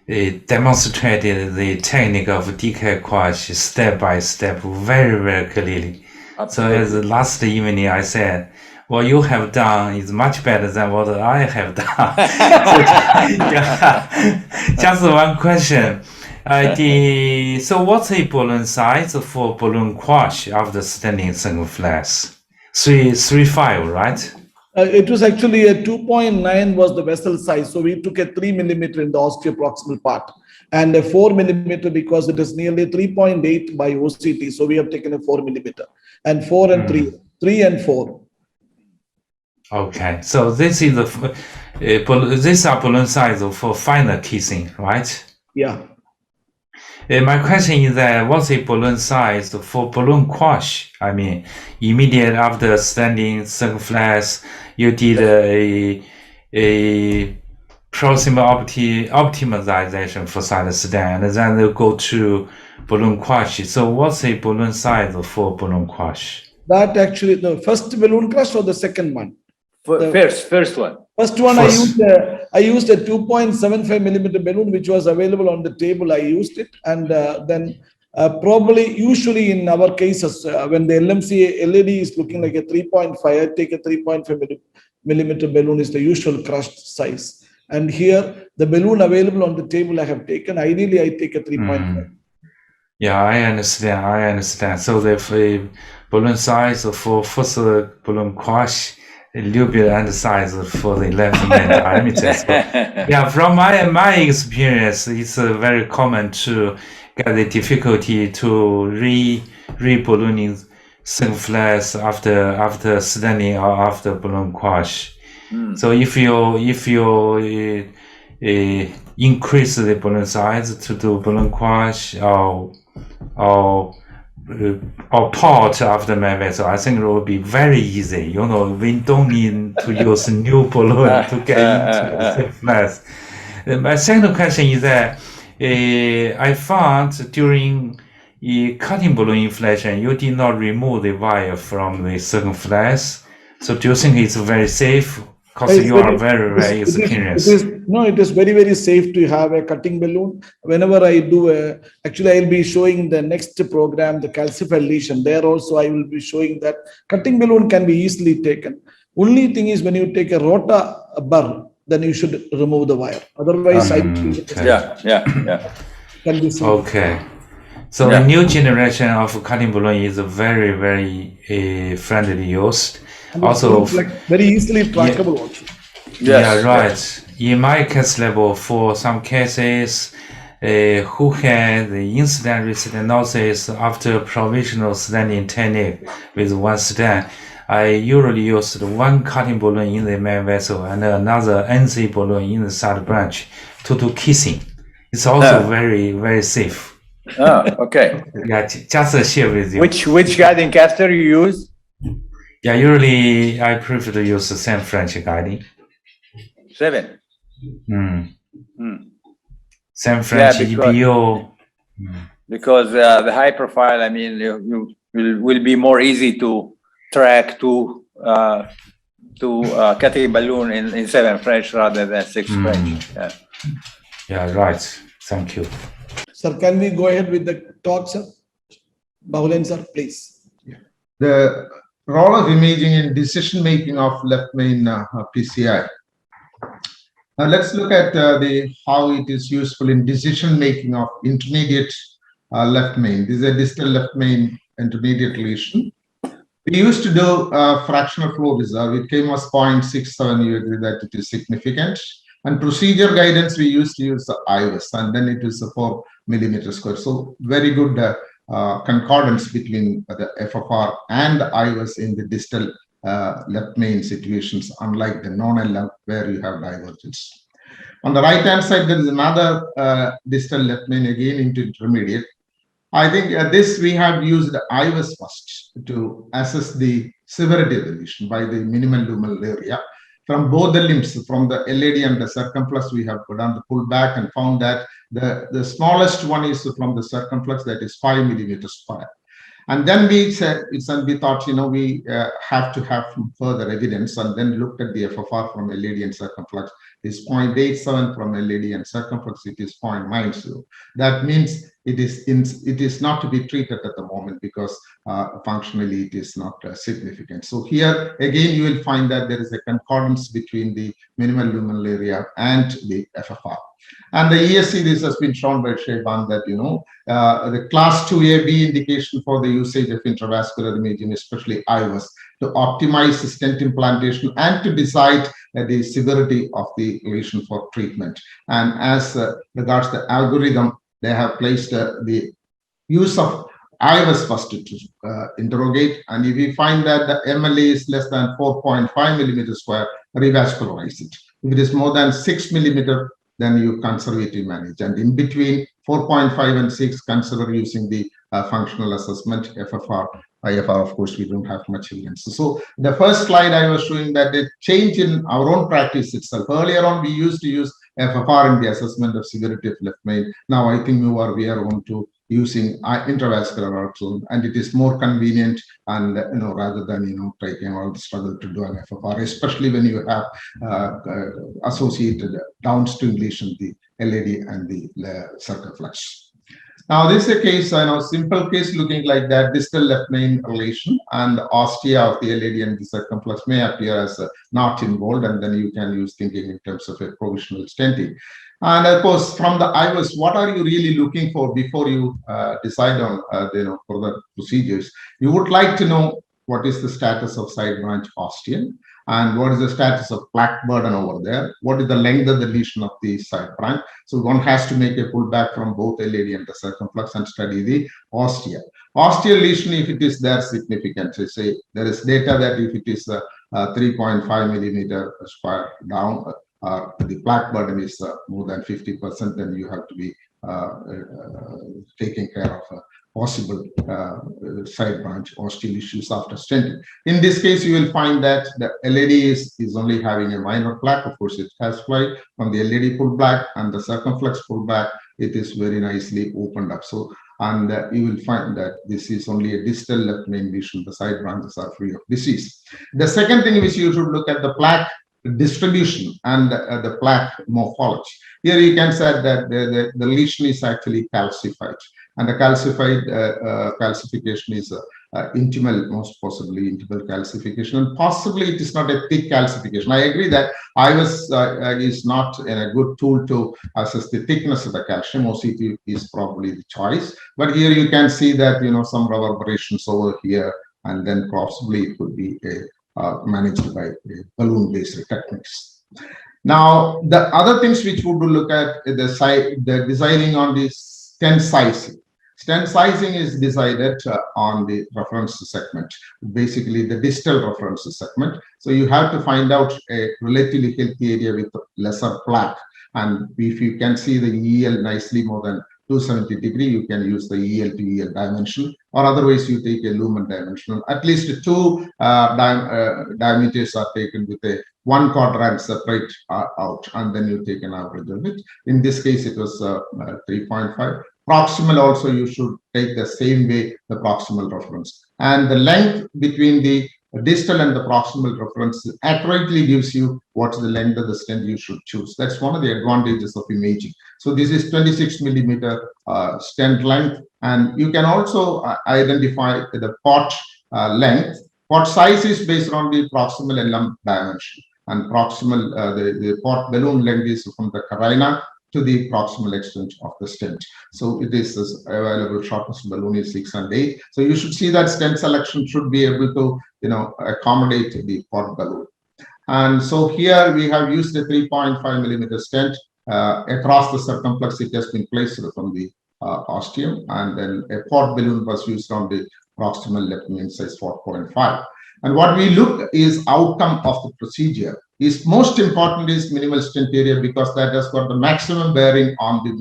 demonstrated the technique of DK quash step by step very, very clearly. Absolutely. So as last evening I said, what you have done is much better than what I have done. Just one question. So what's the balloon size for balloon quash after stenting circumflex? 3.5, right?
It was actually a 2.9 was the vessel size. So we took a 3 millimeter in the osteoproximal part and a 4 millimeter because it is nearly 3.8 by OCT. So we have taken a 4 millimeter and 4 and 3 and 4.
Okay, so this is these are balloon size for final kissing, right?
Yeah.
My question is that what's the balloon size for balloon quash? I mean, immediate after standing circumflex, you did a proximal optimization for side stand, and then you go to balloon quash. So what's the balloon size for balloon quash?
That actually the first balloon crush or the second one?
First one.
First one, I used a 2.75 millimeter balloon, which was available on the table. I used it, and then probably usually in our cases, when the LMC LED is looking like a 3.5, I take a 3.5 millimeter balloon is the usual crushed size. And here, the balloon available on the table I have taken. Ideally, I take a 3.5.
Yeah, I understand. So the balloon size for first balloon quash, a little bit undersized for the left main diameter. So, yeah, from my experience, it's very common to get the difficulty to re-ballooning circumflex after standing or after balloon quash. So if you increase the balloon size to do balloon quash or part of the main vessel, I think it will be very easy. You know, we don't need to use a new balloon to get into the circumflex. My second question is that I found during cutting balloon inflation, you did not remove the wire from the circumflex. So do you think it's very safe? Because you are very experienced.
It is very, very safe to have a cutting balloon. Whenever I do actually I'll be showing the next program, the calcified lesion. There also I will be showing that cutting balloon can be easily taken. Only thing is when you take a rota burr, then you should remove the wire. Otherwise, can be safe.
Okay. So the new generation of cutting balloon is very, very friendly used.
And
also
very easily trackable also.
Yeah, right. In my case level, for some cases who had the incident restenosis after provisional standing technique with one stand, I usually used one cutting balloon in the main vessel and another NC balloon in the side branch to do kissing. It's also very, very safe.
Okay.
Yeah, just to share with you.
Which guiding catheter you use?
Yeah, usually I prefer to use the same French guiding.
7.
Same French EBO.
Because the high profile, I mean, you will be more easy to track to cutting balloon in 7 French rather than 6 French.
Yeah, right. Thank you.
Sir, can we go ahead with the talk, sir? Bahuleyan, sir, please.
The role of imaging in decision making of left main PCI. Now let's look at how it is useful in decision making of intermediate left main. This is a distal left main intermediate lesion. We used to do fractional flow reserve. It came as 0.67. You agree that it is significant. And procedure guidance, we used to use the IVUS, and then it is 4 millimeter square. So very good concordance between the FFR and the IVUS in the distal left main situations, unlike the non-LM where you have divergence. On the right hand side, there is another distal left main again into intermediate. I think this we have used IVUS first to assess the severity of the lesion by the minimal luminal area. From both the limbs, from the LAD and the circumflex, we have done the pullback and found that the smallest one is from the circumflex, that is 5 millimeters square. And then we said, we thought, we have to have further evidence, and then looked at the FFR from LAD and circumflex. Is 0.87 from LAD and circumflex, it is 0.90. That means it is not to be treated at the moment because functionally it is not significant. So here again you will find that there is a concordance between the minimal luminal area and the FFR. And the ESC, this has been shown by Sheiban that the class 2AB indication for the usage of intravascular imaging, especially IVUS, to optimize the stent implantation and to decide the severity of the lesion for treatment. And as regards the algorithm, they have placed the use of IVUS first to interrogate. And if we find that the MLA is less than 4.5 millimeters square, revascularize it. If it is more than 6 millimeter, then you conservative manage. And in between 4.5 and 6, consider using the functional assessment, FFR. IFR, of course, we don't have much evidence. So the first slide I was showing that the change in our own practice itself. Earlier on, we used to use FFR in the assessment of severity of left main. Now I think we are on to using intravascular ultrasound, and it is more convenient, and rather than taking all the struggle to do an FFR, especially when you have associated downstream lesion, the LAD and the circumflex. Now this is a case, simple case looking like that, distal left main relation, and the ostia of the LAD and the circumflex may appear as not involved, and then you can use thinking in terms of a provisional stenting. And of course, from the IVUS, what are you really looking for before you decide on further procedures? You would like to know what is the status of side branch ostium, and what is the status of plaque burden over there, what is the length of the lesion of the side branch. So one has to make a pullback from both LAD and the circumflex and study the ostia. Ostial lesion, if it is there, significant. So say there is data that if it is 3.5 millimeter square down, the plaque burden is more than 50%, then you have to be taking care of possible side branch ostial issues after stenting. In this case, you will find that the LAD is only having a minor plaque. Of course, it has flight from the LAD pullback, and the circumflex pullback, it is very nicely opened up. So, and you will find that this is only a distal left main lesion. The side branches are free of disease. The second thing which you should look at the plaque distribution and the plaque morphology. Here you can say that the lesion is actually calcified, and the calcified calcification is intimal, most possibly intimal calcification, and possibly it is not a thick calcification. I agree that IVUS is not a good tool to assess the thickness of the calcium. OCT is probably the choice, but here you can see that some reverberations over here, and then possibly it could be managed by balloon-based techniques. Now, the other things which we would look at the designing on the stent sizing. Stent sizing is decided on the reference segment, basically the distal reference segment. So you have to find out a relatively healthy area with lesser plaque. And if you can see the EL nicely more than 270 degree, you can use the EL to EL dimension, or otherwise you take a lumen dimensional. At least two diameters are taken with a 1 quadrant separate out, and then you take an average of it. In this case, it was 3.5. Proximal also, you should take the same way, the proximal reference. And the length between the distal and the proximal reference accurately gives you what's the length of the stent you should choose. That's one of the advantages of imaging. So this is 26 millimeter stent length, and you can also identify the port length. Port size is based on the proximal LM dimension, and proximal the port balloon length is from the carina to the proximal extent of the stent. So it is available shortest balloon is 6 and 8. So you should see that stent selection should be able to accommodate the port balloon. And so here we have used a 3.5 millimeter stent across the circumflex. It has been placed from the ostium, and then a port balloon was used on the proximal left main size 4.5. And what we look is outcome of the procedure. Is most important is minimal stent area, because that has got the maximum bearing on the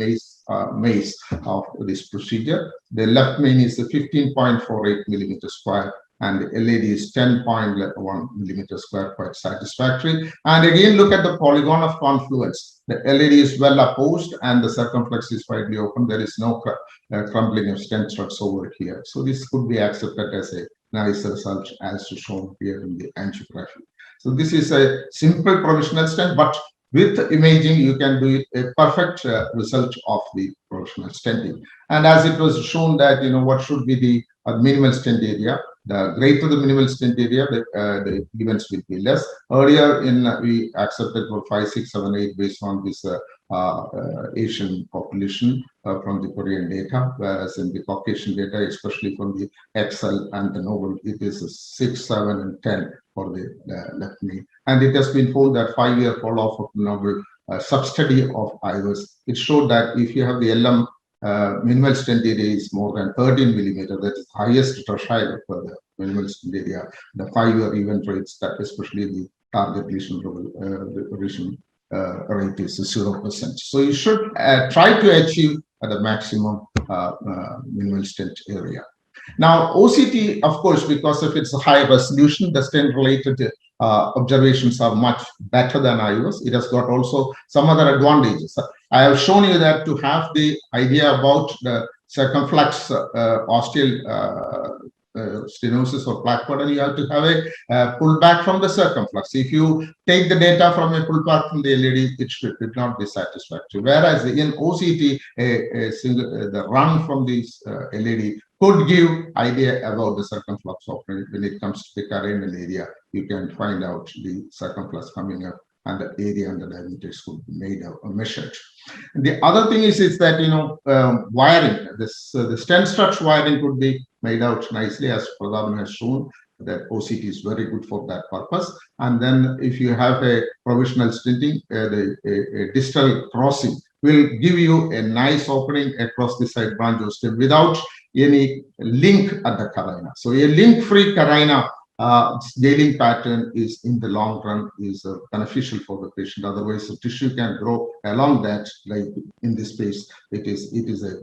maze of this procedure. The left main is 15.48 millimeter square, and the LAD is 10.1 millimeter square, quite satisfactory. And again, look at the polygon of confluence. The LAD is well opposed, and the circumflex is widely open. There is no crumbling of stent struts over here. So this could be accepted as a nice result, as shown here in the angiography. So this is a simple provisional stent, but with imaging, you can do a perfect result of the provisional stenting. And as it was shown that, what should be the minimal stent area, the greater the minimal stent area, the events will be less. Earlier we accepted for 5, 6, 7, 8 based on this Asian population from the Korean data, whereas in the Caucasian data, especially from the XL and the Noble, it is 6, 7, and 10 for the left knee. And it has been found that 5-year follow-up of Noble sub-study of IVUS, it showed that if you have the LM minimal stent area is more than 13 millimeter, that is highest threshold for the minimal stent area. The 5-year event rates, that especially the target lesion rate is 0%. So you should try to achieve the maximum minimal stent area. Now, OCT, of course, because of its high resolution, the stent-related observations are much better than IOS. It has got also some other advantages. I have shown you that to have the idea about the circumflex osteal stenosis or plaque burden, you have to have a pullback from the circumflex. If you take the data from a pullback from the LED, it should not be satisfactory. Whereas in OCT, the run from this LED could give idea about the circumflex opening. When it comes to the carinal area, you can find out the circumflex coming up, and the area and the diameters could be made or measured. And the other thing is that, you know, wiring, the stent structure wiring could be made out nicely, as Prathap has shown, that OCT is very good for that purpose. And then if you have a provisional stenting, a distal crossing will give you a nice opening across the side branch of stent without any link at the carina. So a link-free carina scaling pattern is, in the long run, is beneficial for the patient. Otherwise, the tissue can grow along that. Like in this case, it is a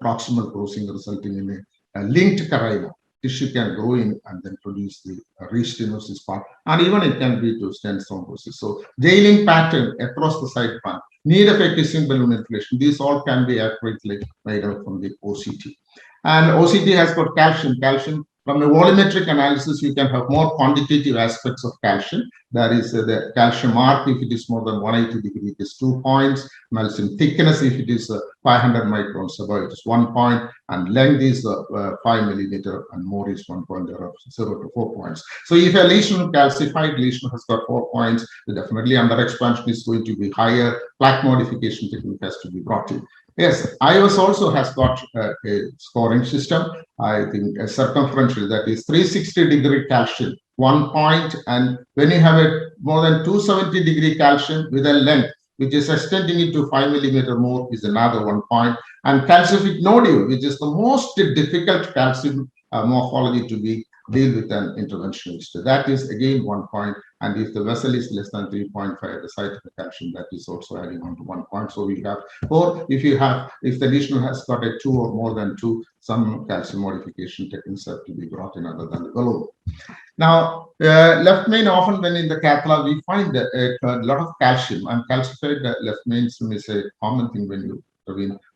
proximal crossing resulting in a linked carina. Tissue can grow in and then produce the restenosis part, and even it can be to stent thrombosis. So jailing pattern across the side branch, need of a kissing balloon inflation, these all can be accurately made out from the OCT. And OCT has got calcium. Calcium, from the volumetric analysis, you can have more quantitative aspects of calcium. That is the calcium arc, if it is more than 180 degrees, it is 2 points. Calcium thickness, if it is 500 microns above, it is 1 point. And length is 5 millimeter, and more is 1 point. There are 0 to 4 points. So if a lesion, calcified lesion, has got 4 points, definitely under expansion is going to be higher. Plaque modification technique has to be brought in. Yes, IOS also has got a scoring system. I think a circumferential, that is 360-degree calcium, 1 point. And when you have a more than 270-degree calcium with a length which is extending it to 5 millimeter more, is another 1 point. And calcific nodule, which is the most difficult calcium morphology to be deal with an interventionist. That is again 1 point. And if the vessel is less than 3.5 at the site of the calcium, that is also adding on to 1 point. So we have, or if the lesion has got a 2 or more than 2, some calcium modification techniques have to be brought in other than the balloon. Now, left main, often when in the Cathlab, we find a lot of calcium, and calcified left main is a common thing when you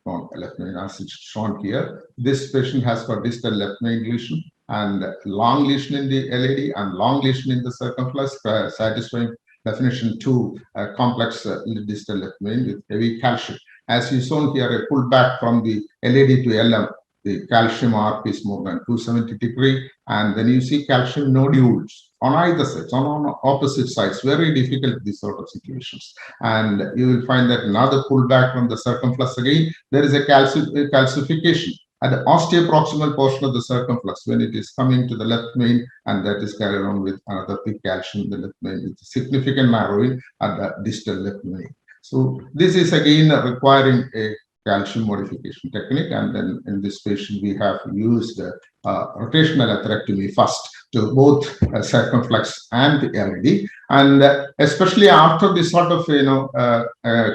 on left main, as it's shown here. This patient has got distal left main lesion and long lesion in the LED and long lesion in the circumflex, satisfying definition 2 complex distal left main with heavy calcium. As you shown here, a pullback from the LED to LM, the calcium arc is more than 270 degree, and then you see calcium nodules on either sides, on opposite sides. Very difficult, these sort of situations. And you will find that another pullback from the circumflex again, there is a calcification at the osteoproximal portion of the circumflex when it is coming to the left main, and that is carried on with another thick calcium in the left main with significant narrowing at the distal left main. So this is again requiring a calcium modification technique, and then in this patient we have used rotational atherectomy first to both circumflex and the LED, and especially after this sort of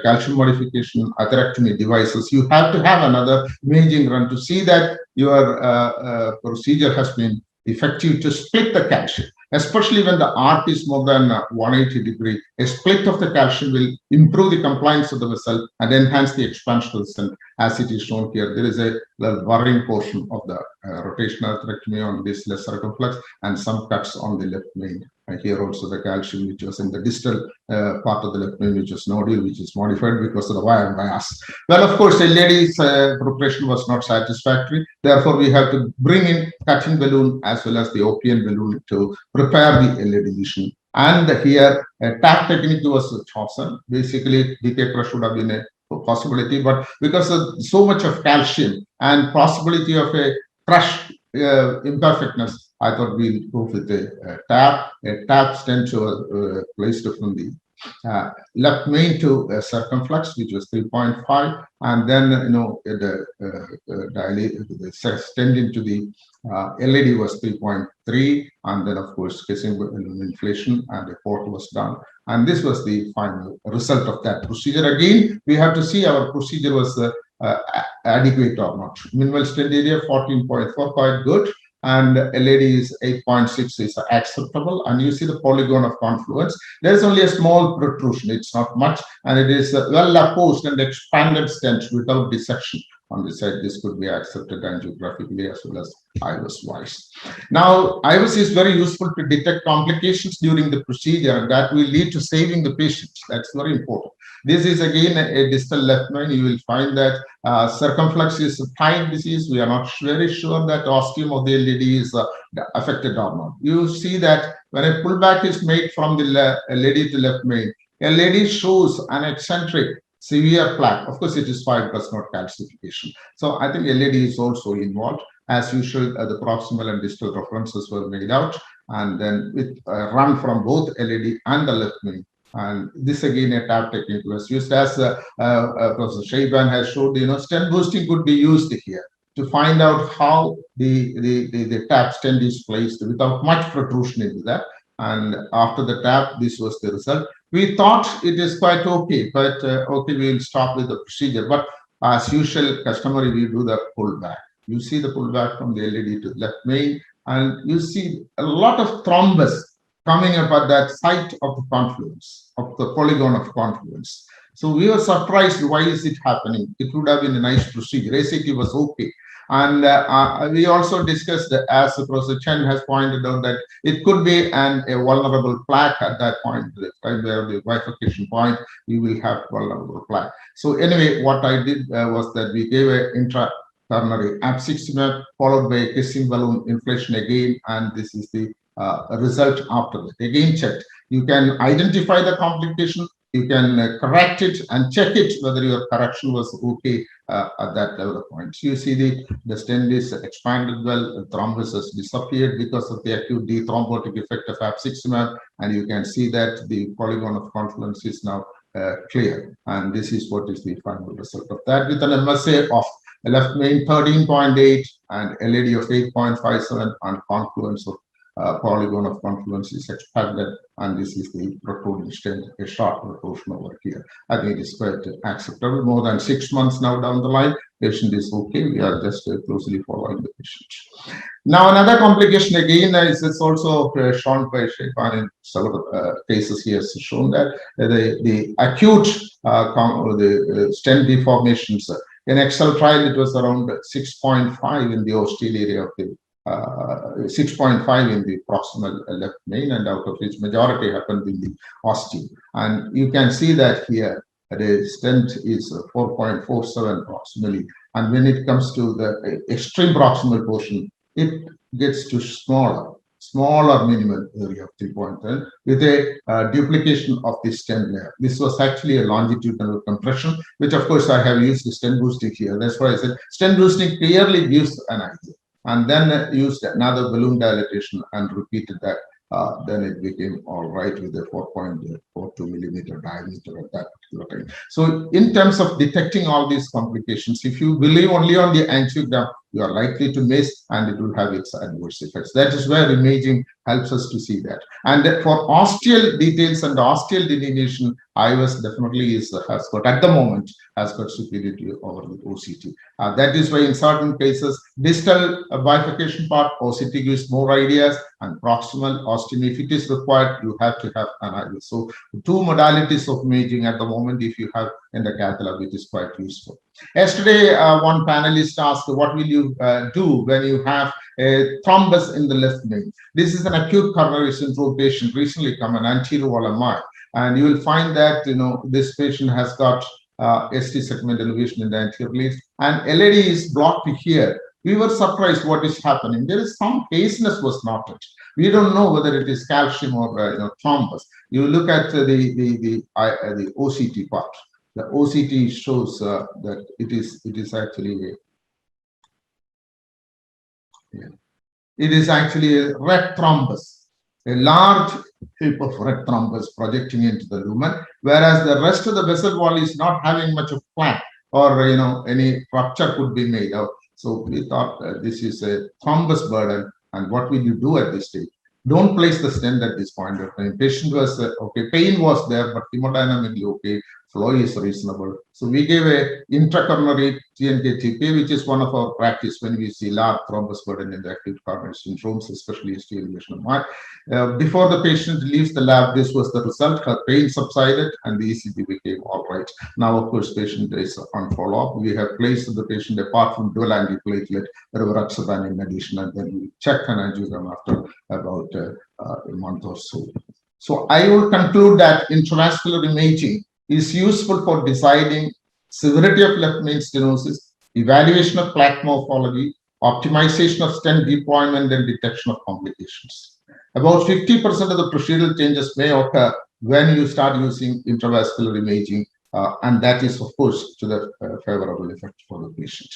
calcium modification atherectomy devices, you have to have another imaging run to see that your procedure has been effective to split the calcium. Especially when the arc is more than 180 degree, a split of the calcium will improve the compliance of the vessel and enhance the expansion of the stent. As it is shown here, there is a worrying portion of the rotational atherectomy on this left circumflex and some cuts on the left main. Here also the calcium which was in the distal part of the left main, which was nodule, which is modified because of the wire bias. Well, of course, the lady's preparation was not satisfactory. Therefore, we have to bring in cutting balloon as well as the OPN balloon to prepare the LED lesion. And here, a tap technique was chosen. Basically, DK crush would have been a possibility, but because of so much of calcium and possibility of a crush imperfectness, I thought we'll go with a tap stent placed from the left main to circumflex, which was 3.5, and then the stent into the LAD was 3.3, and then of course Kesava inflation, and the port was done, and this was the final result of that procedure. Again, we have to see our procedure was adequate or not. Minimal stent area 14.4, quite good, and LAD is 8.6 is acceptable, and you see the polygon of confluence. There is only a small protrusion, it's not much, and it is well opposed and expanded stent without dissection on the side. This could be accepted angiographically as well as IVUS wise. Now, IVUS is very useful to detect complications during the procedure, and that will lead to saving the patient. That's very important. This is again a distal left main. You will find that circumflex is a tight disease. We are not very sure that ostium of the LAD is affected or not. You see that when a pullback is made from the LAD to left main, LAD shows an eccentric severe plaque. Of course, it is fibrous, not calcification. So I think LAD is also involved. As usual, the proximal and distal references were made out, and then with run from both LAD and the left main. And this again a tap technique was used, as Professor Sheiban has showed. Stent boosting could be used here to find out how the tap stent is placed without much protrusion into that. And after the tap, this was the result. We thought it is quite okay, but okay, we will stop with the procedure. But as usual, customary, we do the pullback. You see the pullback from the LAD to the left main, and you see a lot of thrombus coming up at that site of the confluence, of the polygon of confluence. So we were surprised, why is it happening? It would have been a nice procedure. ACT was okay. And we also discussed, as Professor Chen has pointed out, that it could be a vulnerable plaque at that point, right where the bifurcation point, you will have vulnerable plaque. So anyway, what I did was that we gave an intracoronary abscissiment followed by a kissing balloon inflation again, and this is the result after that. Again checked. You can identify the complication, you can correct it and check it whether your correction was okay at that level of point. So you see the stent is expanded well, the thrombus has disappeared because of the acute dethrombotic effect of abscissiment, and you can see that the polygon of confluence is now clear, and this is what is the final result of that, with an MSA of left main 13.8 and LAD of 8.57 and confluence of polygon of confluence is expanded, and this is the protruding stent, a sharp protrusion over here. I think it is quite acceptable. More than 6 months now down the line, patient is okay. We are just closely following the patient. Now, another complication again is also shown by Sheiban in several cases. He has shown that the acute stent deformations in Excel trial, it was around 6.5 in the ostial area of the 6.5 in the proximal left main, and out of which majority happened in the ostium. And you can see that here the stent is 4.47 proximally, and when it comes to the extreme proximal portion, it gets to smaller minimal area of 3.10 with a duplication of the stent layer. This was actually a longitudinal compression, which of course I have used the stent boosting here. That's why I said stent boosting clearly gives an idea. And then used another balloon dilatation and repeated that. Then it became all right with a 4.42 millimeter diameter at that particular time. So in terms of detecting all these complications, if you believe only on the angiogram, you are likely to miss, and it will have its adverse effects. That is where imaging helps us to see that. And for ostial details and ostial delineation, IVUS definitely has got, at the moment, has got superiority over the OCT. That is why in certain cases, distal bifurcation part, OCT gives more ideas, and proximal ostium, if it is required, you have to have an IVUS. So two modalities of imaging at the moment, if you have in the Cathlab, it is quite useful. Yesterday, one panelist asked, what will you do when you have a thrombus in the left main? This is an acute coronary syndrome patient, recently come an anterior wall MI, and you will find that this patient has got ST segment elevation in the anterior leads, and LAD is blocked here. We were surprised what is happening. There is some haziness was noted. We don't know whether it is calcium or thrombus. You look at the OCT part. The OCT shows that it is actually a red thrombus. a large heap of red thrombus projecting into the lumen, whereas the rest of the vessel wall is not having much of plaque or any rupture could be made out. So we thought this is a thrombus burden, and what will you do at this stage? Don't place the stent at this point of time. Patient was okay, pain was there, but hemodynamically okay, flow is reasonable. So we gave a intracoronary TNK-TP, which is one of our practice when we see large thrombus burden in the acute coronary syndromes, especially ST elevation of Imad. Before the patient leaves the lab, this was the result. Her pain subsided and the ECG became all right. Now, of course, patient is on follow-up. We have placed the patient apart from dual antiplatelet, rivaroxaban in addition, and then we check an angiogram after about a month or so. So I will conclude that intravascular imaging is useful for deciding severity of left main stenosis, evaluation of plaque morphology, optimization of stent deployment, and detection of complications. About 50% of the procedural changes may occur when you start using intravascular imaging, and that is, of course, to the favorable effect for the patient.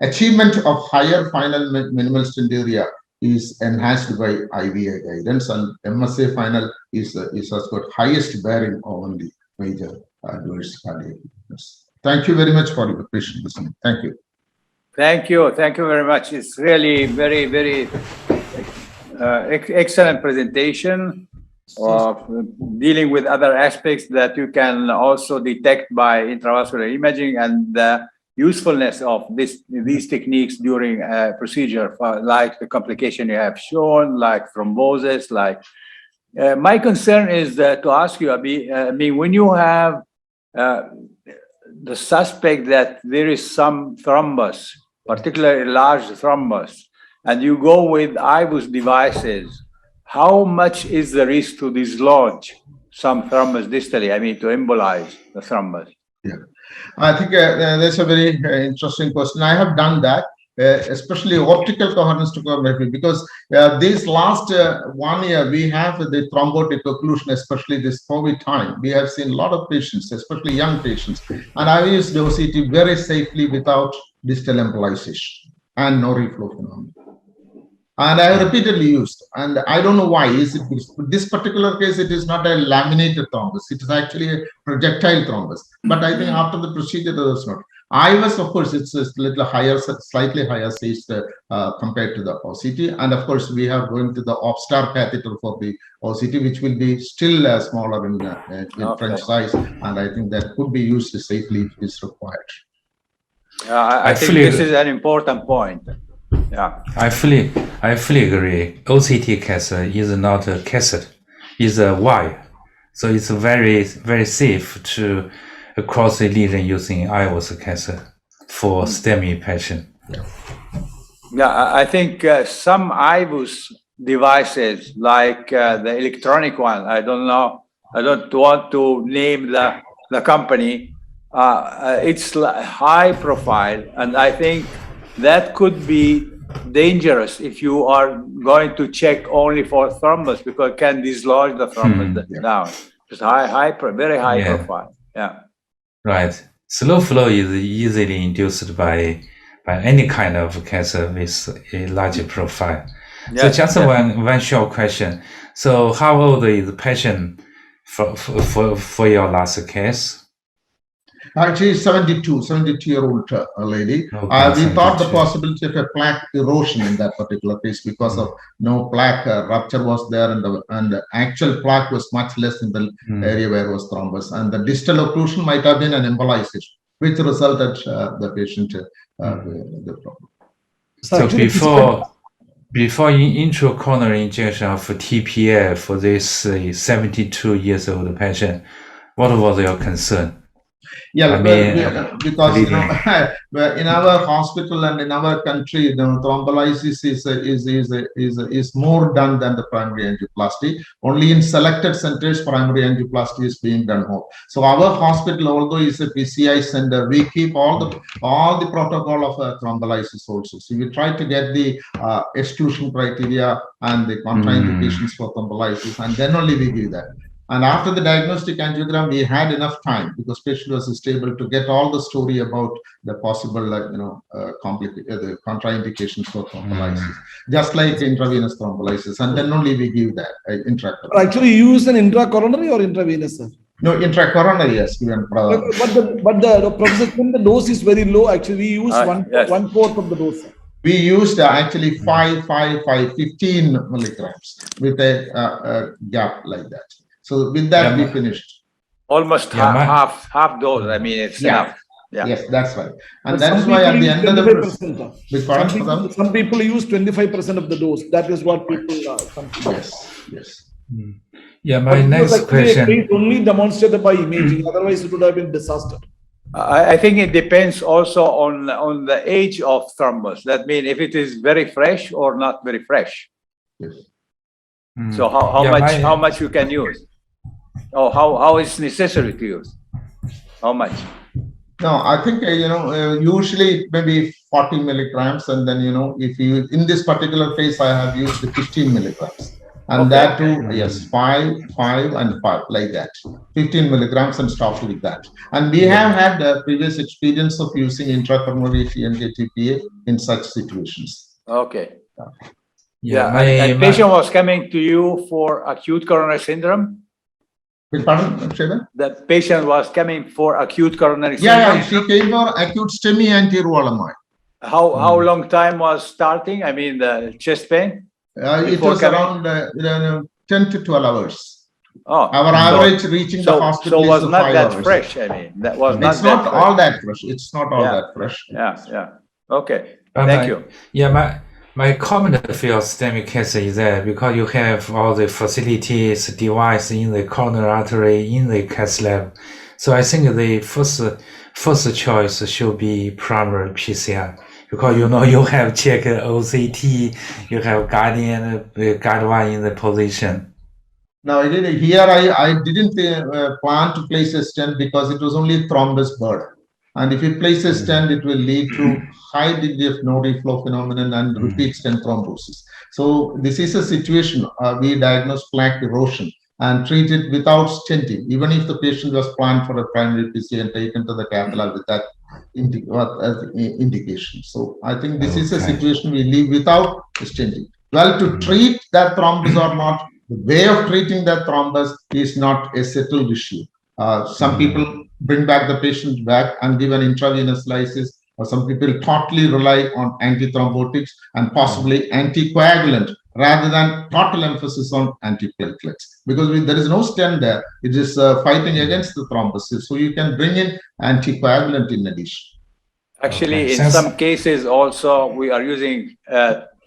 Achievement of higher final minimal stent area is enhanced by IVA guidance, and MSA final has got highest bearing on the major adverse cardiac events. Thank you very much for your patient listening. Thank you.
Thank you. Thank you very much. It's really very, very excellent presentation of dealing with other aspects that you can also detect by intravascular imaging, and the usefulness of these techniques during a procedure, like the complication you have shown, like thrombosis, like my concern is to ask you, I mean, when you have the suspect that there is some thrombus, particularly large thrombus, and you go with IVUS devices, how much is the risk to dislodge some thrombus distally, I mean, to embolize the thrombus?
Yeah, I think that's a very interesting question. I have done that. Especially optical coherence tomography, because this last 1 year we have the thrombotic occlusion, especially this COVID time. We have seen a lot of patients, especially young patients, and I used the OCT very safely without distal embolization and no reflow phenomenon. And I have repeatedly used, and I don't know why. Is it this particular case? It is not a laminated thrombus. It is actually a projectile thrombus. But I think after the procedure, there was not. IVUS, of course, it's a little higher, slightly higher stage compared to the OCT. And of course, we are going to the OpStar catheter for the OCT, which will be still smaller in French size. And I think that could be used safely if it is required.
I think this is an important point. Yeah,
I fully agree. OCT catheter is not a catheter, it's a wire. So it's very, very safe to cross the lesion using IVUS catheter for STEMI patient.
Yeah, I think some IVUS devices, like the electronic one, I don't know, I don't want to name the company, it's high profile, and I think that could be dangerous if you are going to check only for thrombus, because it can dislodge the thrombus down. It's very high profile. Yeah.
Right. Slow flow is easily induced by any kind of cancer with a larger profile. So just one short question. So how old is the patient for your last case?
Actually, 72-year-old lady. We thought the possibility of a plaque erosion in that particular case because of no plaque rupture was there, and the actual plaque was much less in the area where was thrombus, and the distal occlusion might have been an embolization, which resulted the patient the problem.
So before intracoronary injection of TPA for this 72 years old patient, what was your concern?
Yeah, because in our hospital and in our country, thrombolysis is more done than the primary angioplasty. Only in selected centers, primary angioplasty is being done more. So our hospital, although is a PCI center, we keep all the protocol of thrombolysis also. So we try to get the exclusion criteria and the contraindications for thrombolysis, and then only we give that. And after the diagnostic angiogram, we had enough time because patient was stable to get all the story about the possible, the contraindications for thrombolysis, just like intravenous thrombolysis, and then only we give that intracoronary.
Actually, you use an intracoronary or intravenous, sir?
No, intracoronary, yes, given.
But the professor, when the dose is very low, actually, we use
Yes.
1/4 of the dose, sir.
We used actually 15 milligrams with a gap like that. So with that, we finished.
Almost half dose. I mean, it's enough. Yeah.
Yes, that's right. And
But
that's
some
why at
people
the
use
end of the
25%, sir.
With pardon?
Some people use 25% of the dose. That is what people
Yes.
Yeah, my next question.
It's only demonstrated by imaging. Otherwise, it would have been disaster.
I think it depends also on the age of thrombus. That means if it is very fresh or not very fresh.
Yes.
So how much you can use? Or how is necessary to use? How much?
No, I think, usually it may be 40 milligrams. And then, if you, in this particular case, I have used 15 milligrams. And that too, yes, 5, and 5, like that. 15 milligrams and stopped with that. And we have had previous experience of using intracoronary TPA in such situations.
Okay. And patient was coming to you for acute coronary syndrome?
Pardon, Sheiban?
The patient was coming for acute coronary syndrome?
Yeah, she came for acute STEMI anti-Role.
How long time was starting? I mean, the chest pain?
It was around 10 to 12 hours.
Oh,
our average reaching the hospital
was
is
not that
hours.
fresh. I mean, that was not.
It's not all that fresh. It's not all that fresh.
Yeah. Okay. Thank you.
Yeah, my common field STEMI case is that because you have all the facilities, device in the coronary artery, in the Cathlab. So I think the first choice should be primary PCR. Because you have check OCT, you have guide one in the position.
Now here I didn't plan to place a stent because it was only thrombus burden. And if you place a stent, it will lead to high degree of no reflow phenomenon and repeat stent thrombosis. So this is a situation we diagnose plaque erosion and treat it without stenting, even if the patient was planned for a primary PCR and taken to the Cathlab with that indication. So I think this is a situation we leave without stenting. Well, to treat that thrombus or not, the way of treating that thrombus is not a settled issue. Some people bring back the patient back and give an intravenous lysis, or some people totally rely on antithrombotics and possibly anticoagulant rather than total emphasis on antiplatelets. Because there is no stent there, it is fighting against the thrombosis. So you can bring in anticoagulant in addition.
Actually, in some cases also, we are using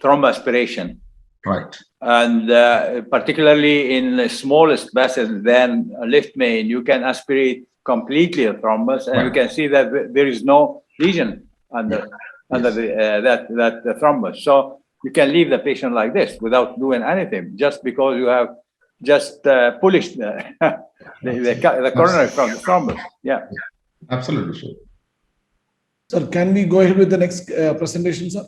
thromboaspiration.
Right.
And particularly in the smallest vessels, then left main, you can aspirate completely a thrombus, and you can see that there is no lesion under the thrombus. So you can leave the patient like this without doing anything, just because you have just polished the coronary from the thrombus. Yeah.
Absolutely, sure.
Sir, can we go ahead with the next presentation, sir?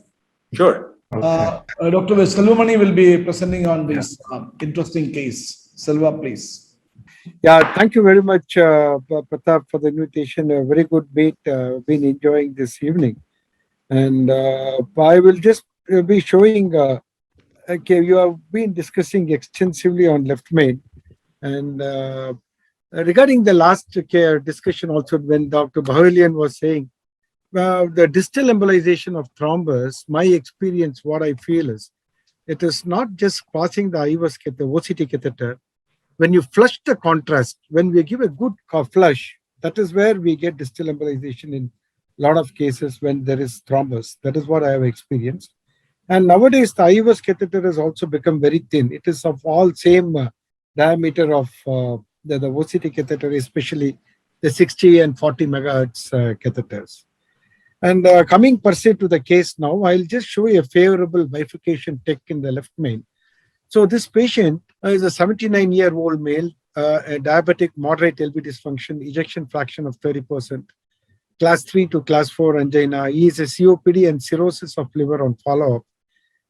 Sure.
Dr. Selvamani will be presenting on this interesting case. Selva, please.
Yeah, thank you very much, Prathap, for the invitation. A very good meet. Been enjoying this evening. And I will just be showing, okay, you have been discussing extensively on left main. And regarding the last discussion also, when Dr. Bahuleyan was saying, the distal embolization of thrombus, my experience, what I feel is, it is not just passing the IVUS catheter, OCT catheter. When you flush the contrast, when we give a good flush, that is where we get distal embolization in a lot of cases when there is thrombus. That is what I have experienced. And nowadays, the IVUS catheter has also become very thin. It is of all same diameter of the OCT catheter, especially the 60 and 40 megahertz catheters. And coming per se to the case now, I'll just show you a favorable bifurcation tech in the left main. So this patient is a 79-year-old male, a diabetic moderate LV dysfunction, ejection fraction of 30%, class 3 to class 4 angina. He is a COPD and cirrhosis of liver on follow-up.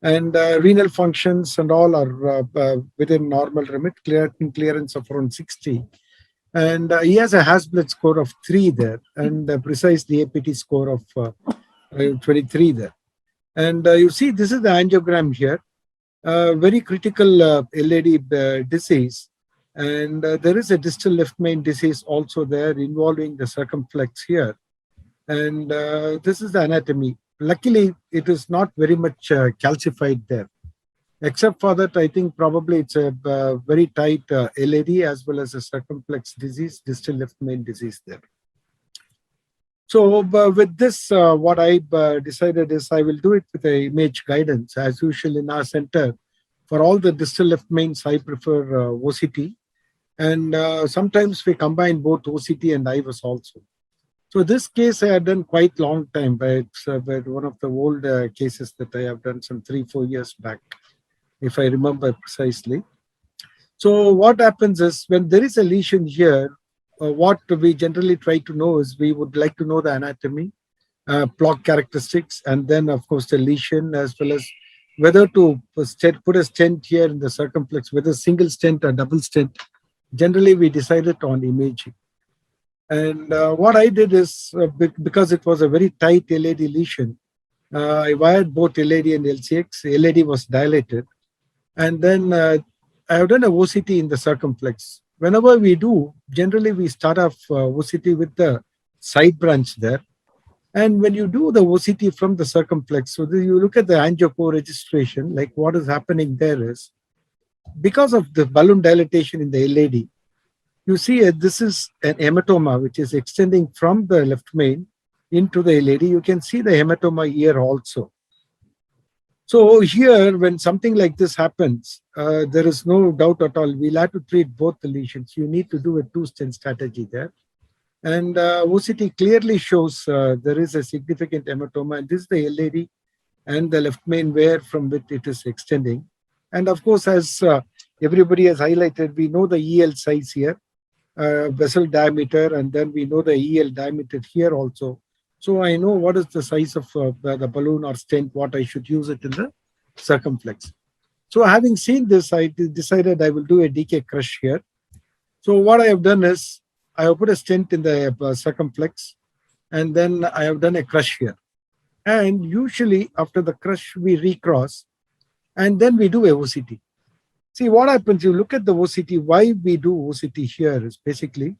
And renal functions and all are within normal limit, clearance of around 60. And he has a Hasbled score of 3 there, and precise DAPT score of 23 there. And you see, this is the angiogram here. Very critical LAD disease. And there is a distal left main disease also there involving the circumflex here. And this is the anatomy. Luckily, it is not very much calcified there. Except for that, I think probably it's a very tight LAD as well as a circumflex disease, distal left main disease there. So with this, what I decided is I will do it with a image guidance. As usual in our center, for all the distal left mains, I prefer OCT. And sometimes we combine both OCT and IVUS also. So this case I have done quite long time, but it's one of the old cases that I have done some 3-4 years back, if I remember precisely. So what happens is when there is a lesion here, what we generally try to know is we would like to know the anatomy, plaque characteristics, and then of course the lesion, as well as whether to put a stent here in the circumflex, whether single stent or double stent. Generally we decided on imaging. And what I did is, because it was a very tight LAD lesion, I wired both LAD and LCX. LAD was dilated. And then I have done a OCT in the circumflex. Whenever we do, generally we start off OCT with the side branch there. And when you do the OCT from the circumflex, so you look at the angio-core registration, like what is happening there is, because of the balloon dilatation in the LAD, you see this is an hematoma which is extending from the left main into the LAD. You can see the hematoma here also. So here, when something like this happens, there is no doubt at all. We'll have to treat both the lesions. You need to do a 2-stent strategy there. And OCT clearly shows there is a significant hematoma. And this is the LAD and the left main where from which it is extending. And of course, as everybody has highlighted, we know the EL size here, vessel diameter, and then we know the EL diameter here also. So I know what is the size of the balloon or stent, what I should use it in the circumflex. So having seen this, I decided I will do a DK crush here. So what I have done is, I have put a stent in the circumflex, and then I have done a crush here. And usually after the crush, we recross, and then we do a OCT. See what happens, you look at the OCT, why we do OCT here is basically,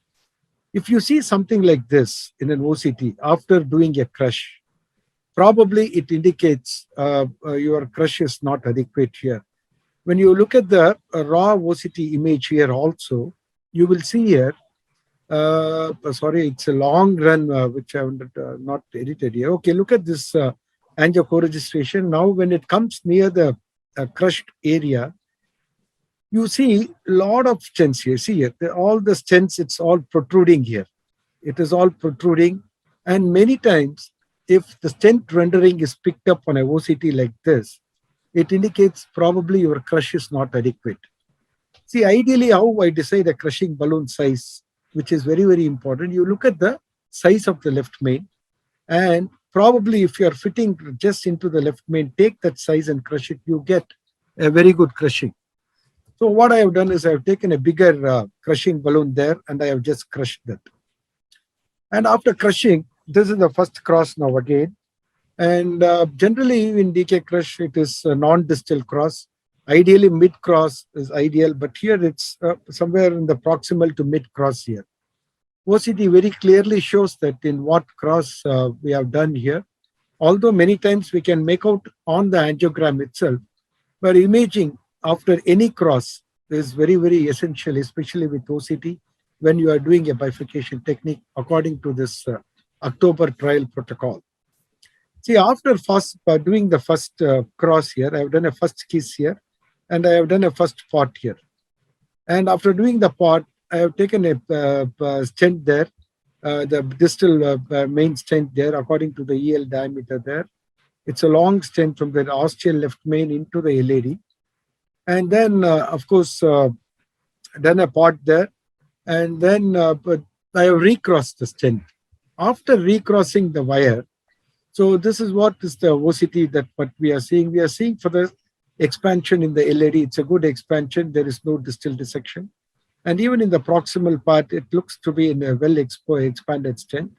if you see something like this in an OCT after doing a crush, probably it indicates your crush is not adequate here. When you look at the raw OCT image here also, you will see here, sorry, it's a long run which I have not edited here. Okay, look at this angio-core registration. Now when it comes near the crushed area, you see a lot of stents here. See here, all the stents, it's all protruding here. It is all protruding. And many times, if the stent rendering is picked up on a OCT like this, it indicates probably your crush is not adequate. See, ideally, how I decide a crushing balloon size, which is very, very important, you look at the size of the left main, and probably if you are fitting just into the left main, take that size and crush it, you get a very good crushing. So what I have done is I have taken a bigger crushing balloon there, and I have just crushed that. And after crushing, this is the first cross now again. And generally in DK crush, it is a non-distal cross. Ideally mid-cross is ideal, but here it's somewhere in the proximal to mid-cross here. OCT very clearly shows that in what cross we have done here. Although many times we can make out on the angiogram itself, but imaging after any cross is very, very essential, especially with OCT, when you are doing a bifurcation technique according to this October trial protocol. See, after doing the first cross here, I have done a first kiss here, and I have done a first pot here. And after doing the pot, I have taken a stent there, the distal main stent there, according to the EL diameter there. It's a long stent from the ostial left main into the LAD. And then, of course, done a pot there. And then I have recrossed the stent. After recrossing the wire, So this is what is the OCT that what we are seeing. We are seeing for the expansion in the LAD. It's a good expansion. There is no distal dissection. And even in the proximal part, it looks to be in a expanded stent.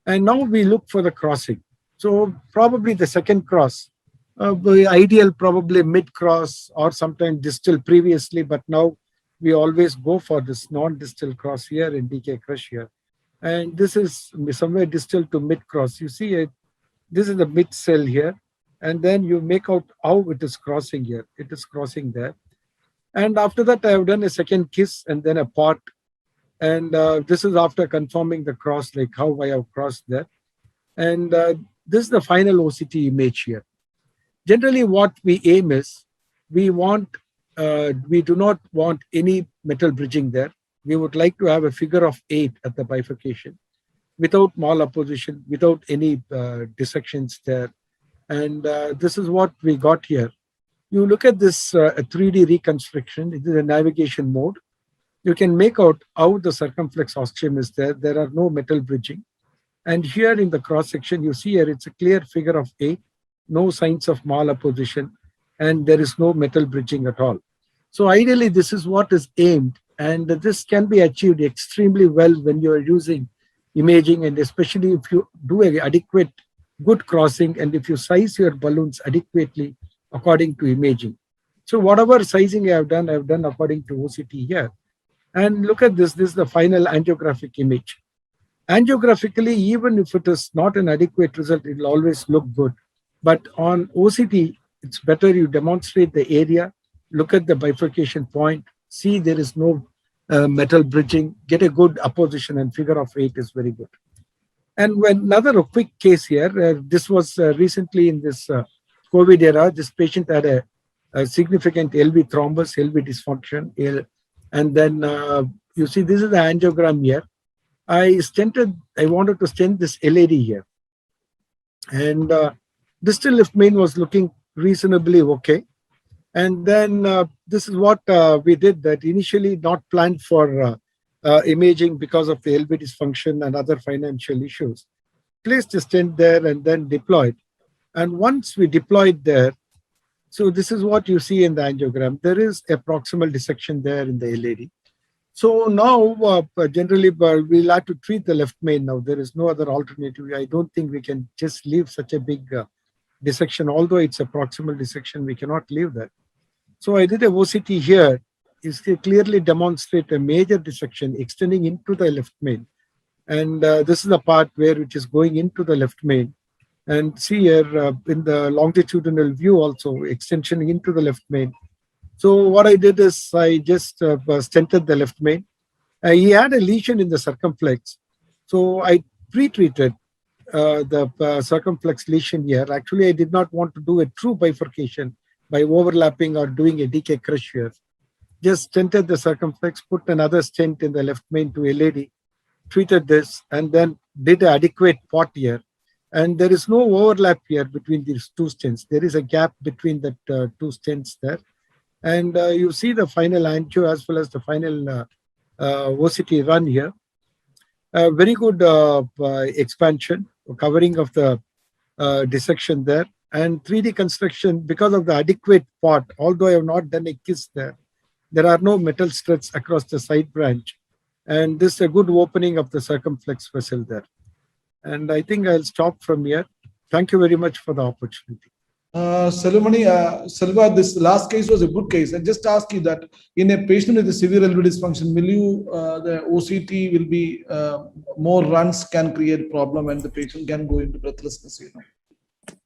And now we look for the crossing. So probably the second cross, the ideal probably mid-cross or sometimes distal previously, but now we always go for this non-distal cross here in DK crush here. And this is somewhere distal to mid-cross. You see it, this is the mid cell here. And then you make out how it is crossing here. It is crossing there. And after that, I have done a second kiss and then a pot. And this is after confirming the cross, like how I have crossed there. And this is the final OCT image here. Generally, what we aim is, we do not want any metal bridging there. We would like to have a figure of 8 at the bifurcation, without malapposition, without any dissections there. And this is what we got here. You look at this 3D reconstruction. It is a navigation mode. You can make out how the circumflex ostium is there. There are no metal bridging. And here in the cross section, you see here it's a clear figure of 8, no signs of malapposition, and there is no metal bridging at all. So ideally, this is what is aimed, and this can be achieved extremely well when you are using imaging, and especially if you do an adequate, good crossing, and if you size your balloons adequately according to imaging. So whatever sizing I have done according to OCT here. And look at this. This is the final angiographic image. Angiographically, even if it is not an adequate result, it will always look good. But on OCT, it's better you demonstrate the area, look at the bifurcation point, see there is no metal bridging, get a good apposition, and figure of 8 is very good. And when another quick case here, this was recently in this COVID era, this patient had a significant LV thrombus, LV dysfunction, and then you see this is the angiogram here. I wanted to stent this LAD here. And distal left main was looking reasonably okay. And then this is what we did, that initially not planned for imaging because of the LV dysfunction and other financial issues. Placed a stent there and then deployed. And once we deployed there, so this is what you see in the angiogram. There is a proximal dissection there in the LAD. So now, generally, we'll have to treat the left main now. There is no other alternative. I don't think we can just leave such a big dissection. Although it's a proximal dissection, we cannot leave that. So I did a OCT here. It clearly demonstrate a major dissection extending into the left main. And this is the part where it is going into the left main. And see here in the longitudinal view also, extension into the left main. So what I did is I just stented the left main. He had a lesion in the circumflex. So I pre-treated the circumflex lesion here. Actually, I did not want to do a true bifurcation by overlapping or doing a DK crush here. Just stented the circumflex, put another stent in the left main to LAD, treated this, and then did an adequate pot here. And there is no overlap here between these two stents. There is a gap between the two stents there. And you see the final angio as well as the final OCT run here. Very good expansion, covering of the dissection there. And 3D construction, because of the adequate pot, although I have not done a kiss there, there are no metal struts across the side branch. And this is a good opening of the circumflex vessel there. And I think I'll stop from here. Thank you very much for the opportunity.
Selvamani, Selva, this last case was a good case. I just ask you that in a patient with a severe LV dysfunction, will you, the OCT will be more runs can create problem and the patient can go into breathlessness, you know?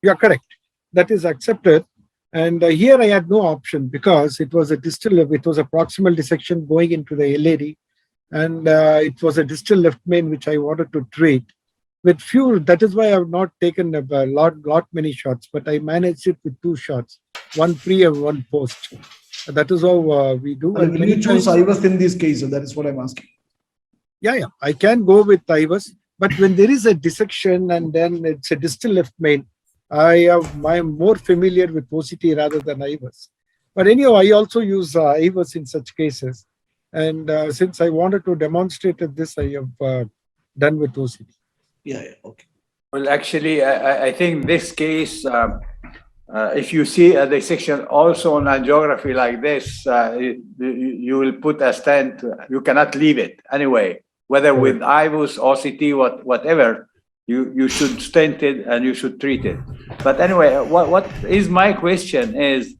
You are correct. That is accepted. And here I had no option because it was a distal, it was a proximal dissection going into the LAD. And it was a distal left main which I wanted to treat. With few, that is why I have not taken a lot many shots, but I managed it with 2 shots, one pre and one post. That is how we do.
And will you choose IVUS in this case? That is what I'm asking.
Yeah, I can go with IVUS, but when there is a dissection and then it's a distal left main, I'm more familiar with OCT rather than IVUS. But anyhow, I also use IVUS in such cases. And since I wanted to demonstrate this, I have done with OCT.
Yeah, okay.
Well, actually, I think this case, if you see a dissection also on angiography like this, you will put a stent. You cannot leave it anyway, whether with IVUS, OCT, whatever. You should stent it and you should treat it. But anyway, what is my question is,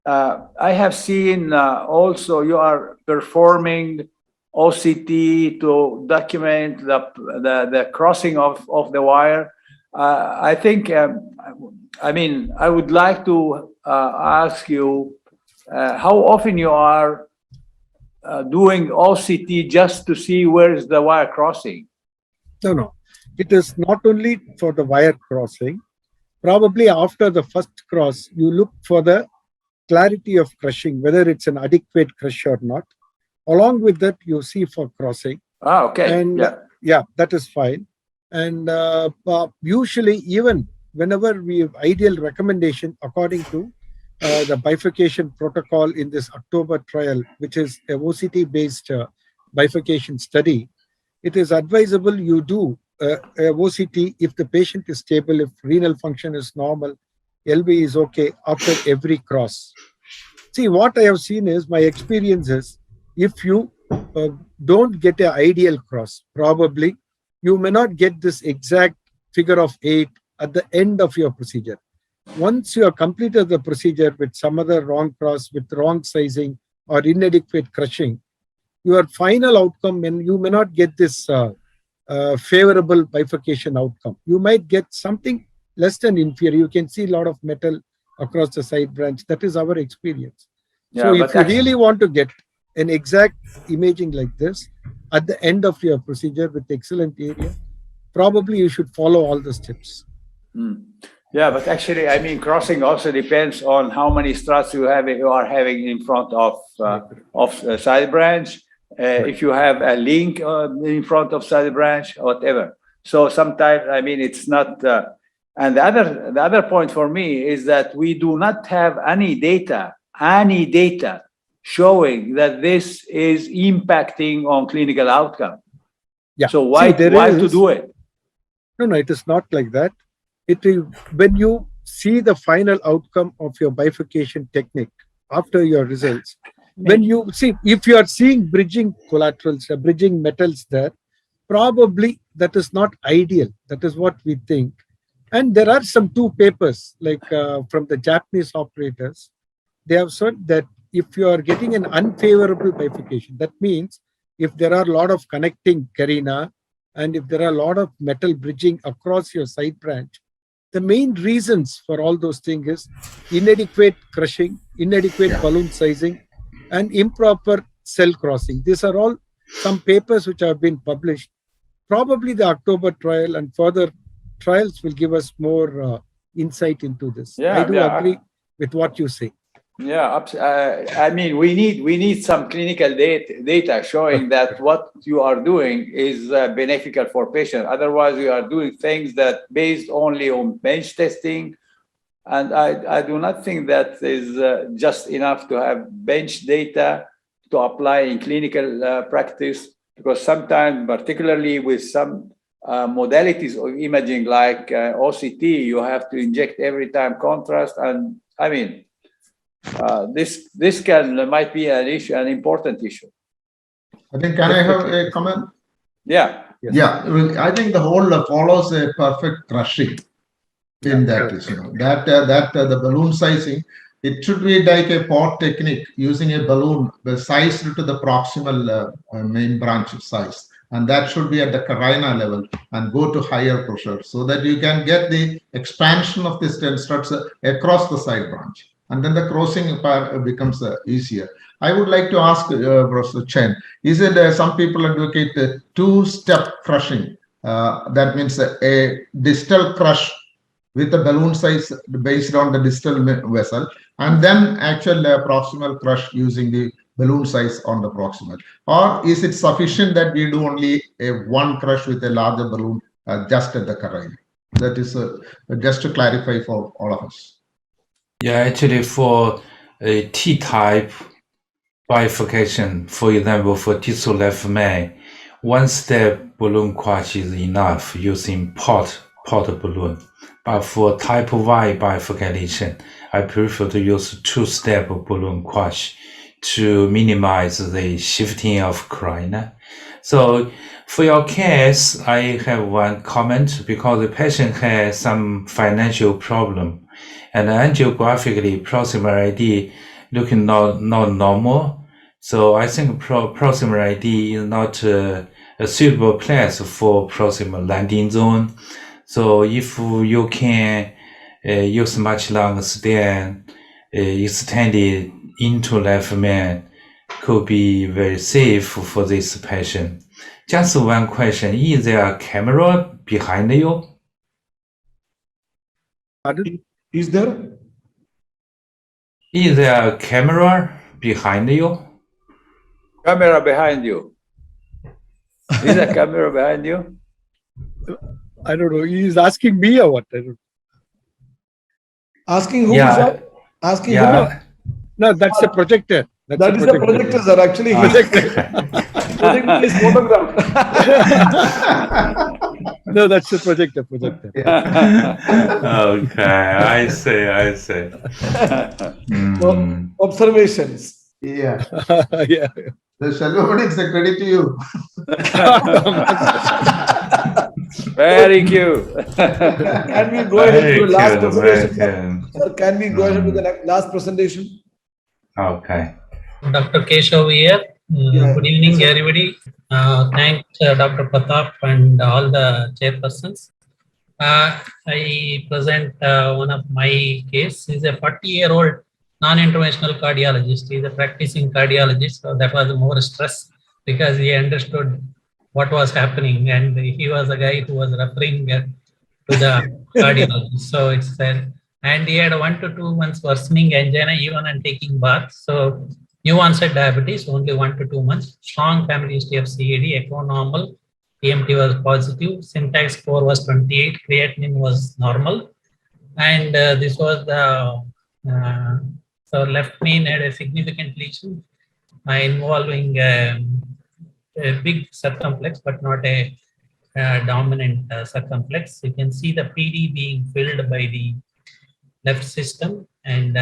I have seen also you are performing OCT to document the crossing of the wire. I think, I mean, I would like to ask you how often you are doing OCT just to see where is the wire crossing?
No. It is not only for the wire crossing. Probably after the first cross, you look for the clarity of crushing, whether it's an adequate crush or not. Along with that, you see for crossing.
Okay.
And yeah, that is fine. And usually, even whenever we have ideal recommendation according to the bifurcation protocol in this October trial, which is a OCT-based bifurcation study, it is advisable you do a OCT if the patient is stable, if renal function is normal, LV is okay after every cross. See, what I have seen is, my experience is, if you don't get an ideal cross, probably you may not get this exact figure of 8 at the end of your procedure. Once you have completed the procedure with some other wrong cross, with wrong sizing or inadequate crushing, your final outcome, and you may not get this favorable bifurcation outcome. You might get something less than inferior. You can see a lot of metal across the side branch. That is our experience.
Yeah,
so if you really want to get an exact imaging like this at the end of your procedure with excellent area, probably you should follow all the steps.
Yeah, but actually, I mean, crossing also depends on how many struts you are having in front of side branch. If you have a link in front of side branch, whatever. So sometimes, I mean, it's not. And the other point for me is that we do not have any data showing that this is impacting on clinical outcome.
Yeah.
So why to do it?
No, it is not like that. It is when you see the final outcome of your bifurcation technique after your results. When you see, if you are seeing bridging collaterals, bridging metals there, probably that is not ideal. That is what we think. And there are some 2 papers, like from the Japanese operators. They have said that if you are getting an unfavorable bifurcation, that means if there are a lot of connecting carina and if there are a lot of metal bridging across your side branch, the main reasons for all those things is inadequate crushing, inadequate balloon sizing, and improper cell crossing. These are all some papers which have been published. Probably the October trial and further trials will give us more insight into this. I do agree with what you say.
Yeah, I mean, we need some clinical data showing that what you are doing is beneficial for patients. Otherwise, you are doing things that based only on bench testing, and I do not think that is just enough to have bench data to apply in clinical practice, because sometimes, particularly with some modalities of imaging like OCT, you have to inject every time contrast, and I mean. This might be an issue, an important issue.
I think, can I have a comment?
Yeah.
Yes.
Yeah, I think the whole follows a perfect crushing in that, the balloon sizing, it should be like a pot technique using a balloon sized to the proximal main branch size. And that should be at the carina level and go to higher pressure so that you can get the expansion of the stent struts across the side branch. And then the crossing part becomes easier. I would like to ask Professor Chen, is it some people advocate 2-step crushing? That means a distal crush with a balloon size based on the distal vessel, and then actual proximal crush using the balloon size on the proximal. Or is it sufficient that we do only a 1 crush with a larger balloon just at the carina? That is just to clarify for all of us.
Yeah, actually, for a T-type bifurcation, for example, for distal left main, 1-step balloon crush is enough using pot port balloon. But for type Y bifurcation, I prefer to use two-step balloon crush to minimize the shifting of carina. So for your case, I have one comment because the patient has some financial problem and angiographically proximal ID looking not normal. So I think proximal ID is not a suitable place for proximal landing zone. So if you can use much longer stent extended into left main, could be very safe for this patient. Just one question, is there a camera behind you?
Pardon?
Is there?
Is there a camera behind you?
Camera behind you. Is there a camera behind you?
I don't know. He's asking me or what? I don't know.
Asking who?
Yeah.
Sir? Asking who?
Yeah.
No, that's a projector.
That is a projector, sir. Actually, projector is photograph.
No, that's a projector.
Okay, I see.
So, observations.
Yeah.
Yeah.
The Selvamani, it's a credit to you.
Very cute.
Can we go ahead to the last presentation? Sir, can we go ahead to the last presentation?
Okay.
Dr. Kesava here. Good evening, everybody. Thanks, Dr. Prathap and all the chairpersons. I present one of my case. He's a 40-year-old non-interventional cardiologist. He's a practicing cardiologist, so that was more stress because he understood what was happening, and he was a guy who was referring to the cardiologist. So it's and he had 1 to 2 months worsening angina even on taking bath. So new onset diabetes, only 1 to 2 months. Strong family history of CAD, echo normal. TMT was positive, syntax score was 28, creatinine was normal, and this was the so left main had a significant lesion involving a big circumflex, but not a dominant circumflex. You can see the PD being filled by the left system, and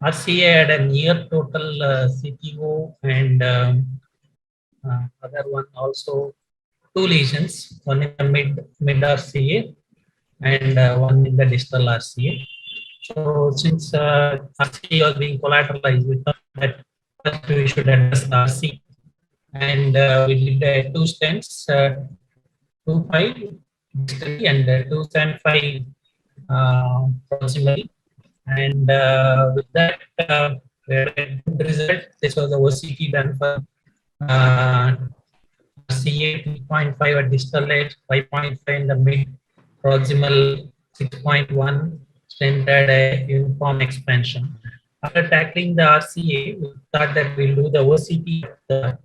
RCA had a near total CTO and other one also 2 lesions, one in the mid RCA and one in the distal RCA. So since RCA was being collateralized, we thought that first we should address the RC, and we did 2 stents, 2.5 distally and 2.75 proximally, and with that we had a good result. This was the OCT done for RCA 3.5 at distal edge, 5.5 in the mid proximal, 6.1 stent had a uniform expansion. After tackling the RCA, we thought that we'll do the OCT of the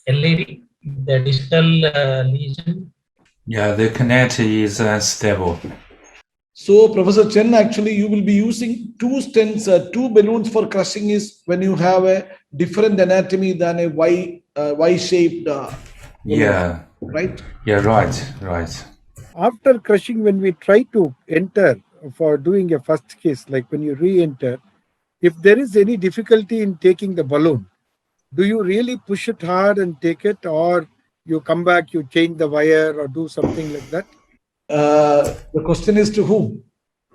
LAD, the distal lesion.
Yeah, the connect is unstable.
So, Professor Chen, actually, you will be using 2 stents, 2 balloons for crushing is when you have a different anatomy than a Y-shaped balloon,
Yeah.
right?
Yeah, right.
After crushing, when we try to enter for doing a first case, like when you re-enter, if there is any difficulty in taking the balloon, do you really push it hard and take it, or you come back, you change the wire or do something like that?
The question is to whom?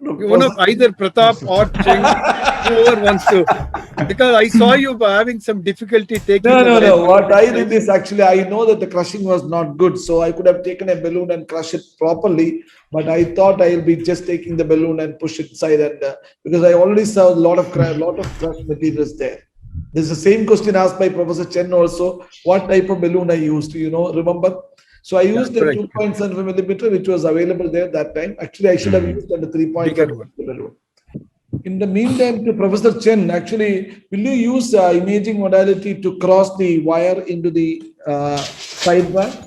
One of either Prathap or Chen, whoever wants to. Because I saw you having some difficulty taking
No. What I did is actually, I know that the crushing was not good, so I could have taken a balloon and crush it properly, but I thought I'll be just taking the balloon and push it inside, and because I already saw a lot of crush materials there. This is the same question asked by Professor Chen also. What type of balloon I used? Remember? So I used the 2.75 millimeter, which was available there that time. Actually, I should have used the 3.5 balloon. In the meantime, to Professor Chen, actually, will you use imaging modality to cross the wire into the sideband?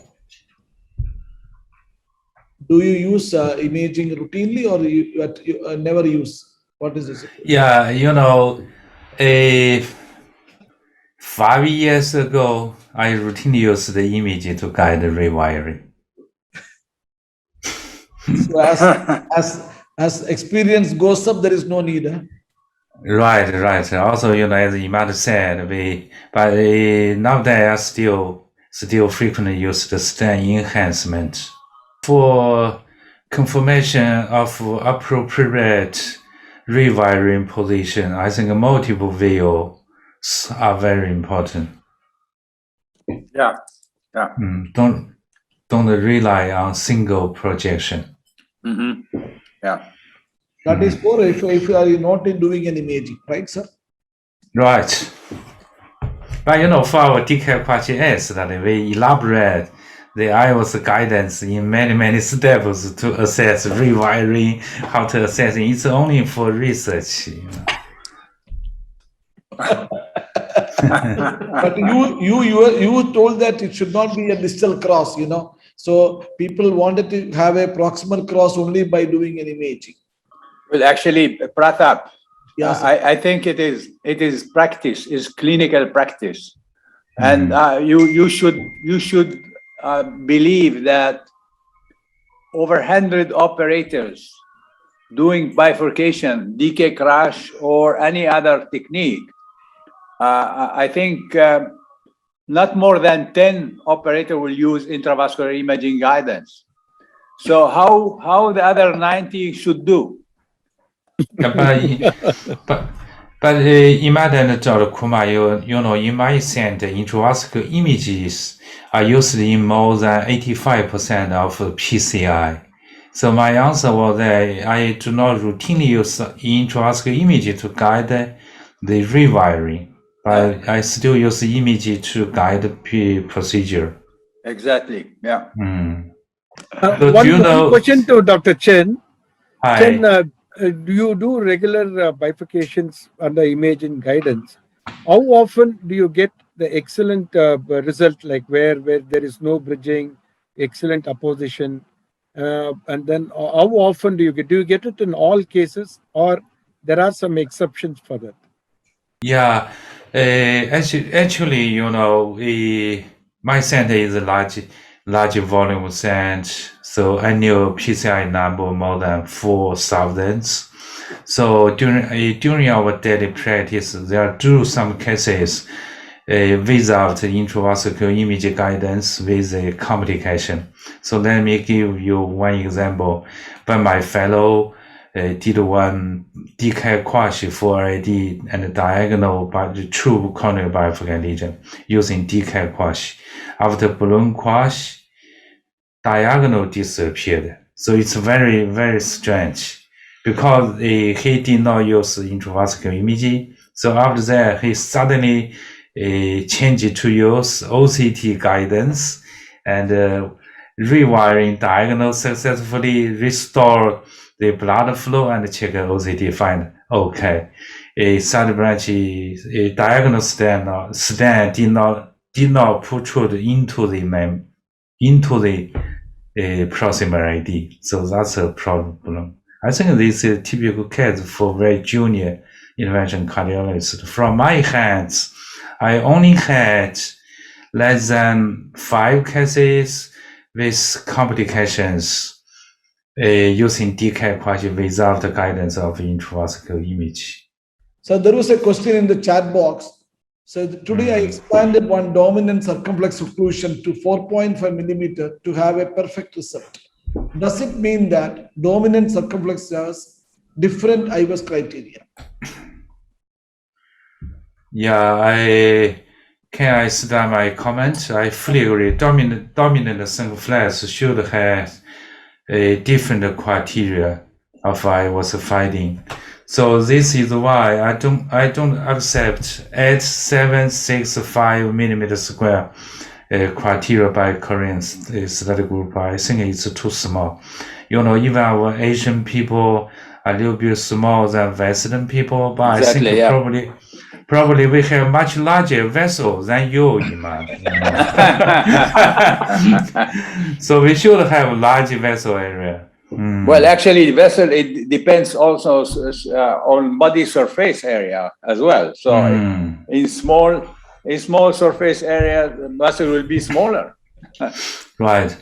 Do you use imaging routinely, or you never use? What is this?
Yeah, 5 years ago, I routinely used the image to guide the rewiring.
So as experience goes up, there is no need. Huh?
Right, right. Also, as Imad said, but nowadays still frequently use the stent enhancement for confirmation of appropriate rewiring position. I think multiple views are very important.
Yeah.
Don't rely on single projection.
Yeah.
That is for if you are not doing any imaging, right, sir?
Right. But for our DK question is that we elaborate the iOS guidance in many steps to assess rewiring, how to assess it. It's only for research.
But you told that it should not be a distal cross, So people wanted to have a proximal cross only by doing an imaging.
Well, actually, Prathap,
Yes,
I think it is practice, is clinical practice, and you should believe that over 100 operators doing bifurcation, DK crash, or any other technique. I think not more than 10 operators will use intravascular imaging guidance. So how the other 90 should do?
But Imad and Dr. Kumar, in my center, intravascular images are used in more than 85% of PCI. So my answer was that I do not routinely use intravascular image to guide the rewiring, but I still use the image to guide the procedure.
Exactly. Yeah.
So
one question to Dr. Chen.
Hi.
Chen, do you do regular bifurcations under imaging guidance? How often do you get the excellent result, like where there is no bridging, excellent opposition? And then how often do you get it in all cases, or there are some exceptions for that?
Yeah, actually, my center is a large volume center, so annual PCI number more than 4,000. So during our daily practice, there are some cases without intravascular image guidance with a complication. So let me give you one example. When my fellow did one DK quash for AD and diagonal by the true corneal bifurcation lesion using DK quash. After balloon quash, diagonal disappeared. So it's very, very strange because he did not use intravascular imaging. So after that, he suddenly changed to use OCT guidance and rewiring diagonal successfully restore the blood flow and check OCT find okay. A side branch diagonal stent did not protrude into the proximal AD. So that's a problem. I think this is a typical case for very junior intervention cardiologists. From my hands, I only had less than 5 cases with complications using DK quash without the guidance of intravascular image.
So there was a question in the chat box. So today I expanded one dominant circumflex occlusion to 4.5 millimeter to have a perfect result. Does it mean that dominant circumflex has different IVAS criteria?
Yeah, can I start my comment? I fully agree. Dominant circumflex should have a different criteria of I was finding. So this is why I don't accept 8765 millimeter square criteria by Korean study group. I think it's too small. Even our Asian people are a little bit smaller than Western people, but
Exactly,
I think probably we have much larger vessel than you, Imad. So we should have large vessel area.
Well, actually, vessel, it depends also on body surface area as well. So in small surface area, the vessel will be smaller.
Right.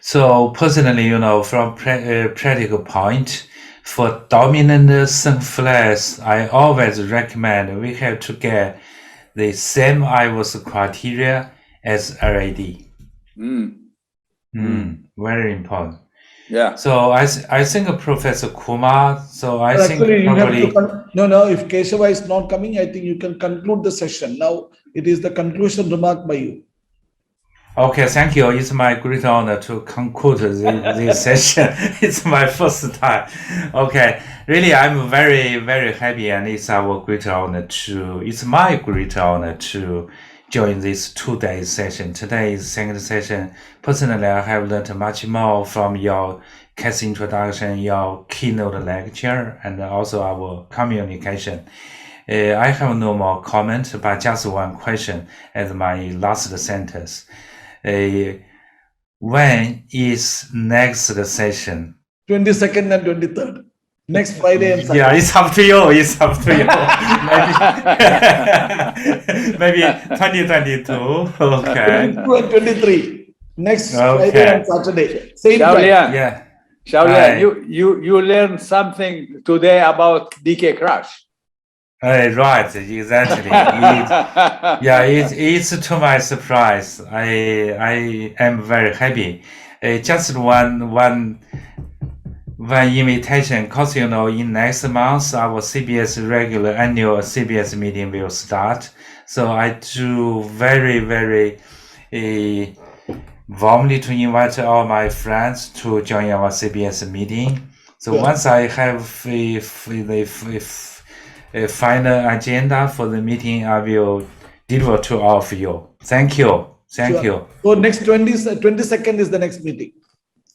So personally, from practical point, for dominant simple flares, I always recommend we have to get the same IVOS criteria as RAD. Very important.
Yeah.
So I think Professor Kumar. So I think
actually, you have
probably
to no. If Kesava is not coming, I think you can conclude the session. Now it is the conclusion remark by you.
okay. Thank you. It's my great honor to conclude this session. It's my first time. Okay, really, I'm very very happy, and it's our great honor to. It's my great honor to join this 2-day session. Today is second session. Personally, I have learned much more from your case introduction, your keynote lecture, and also our communication. I have no more comment, but just one question as my last sentence. When is next session?
22nd and 23rd. Next Friday and Saturday.
Yeah, it's up to you. It's up to you. Maybe 2022. Okay.
22 and 23. Next Friday and Saturday. Same time.
Shaolian,
Yeah.
Shaolian, you learned something today about DK crash.
Right, exactly. It's to my surprise. I am very happy. Just one invitation, because in next month our CBS regular annual CBS meeting will start. So I do very warmly to invite all my friends to join our CBS meeting. So once I have a final agenda for the meeting, I will deliver to all of you. Thank you. Thank you.
So next 22nd is the next meeting.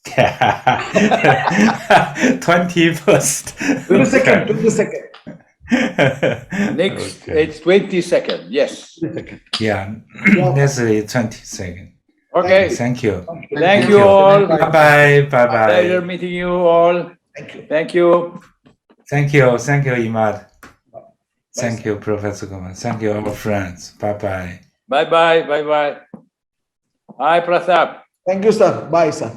21st.
22nd.
Next,
Okay.
it's 22nd. Yes.
22nd.
Yeah, that's the 22nd.
Okay.
Thank you.
Thank you all.
Bye bye.
Pleasure meeting you all.
Thank you.
Thank you.
Thank you, Imad. Thank you, Professor Kumar. Thank you, our friends. Bye-bye.
Bye-bye. Bye-bye. Hi, Prathap.
Thank you, sir. Bye, sir.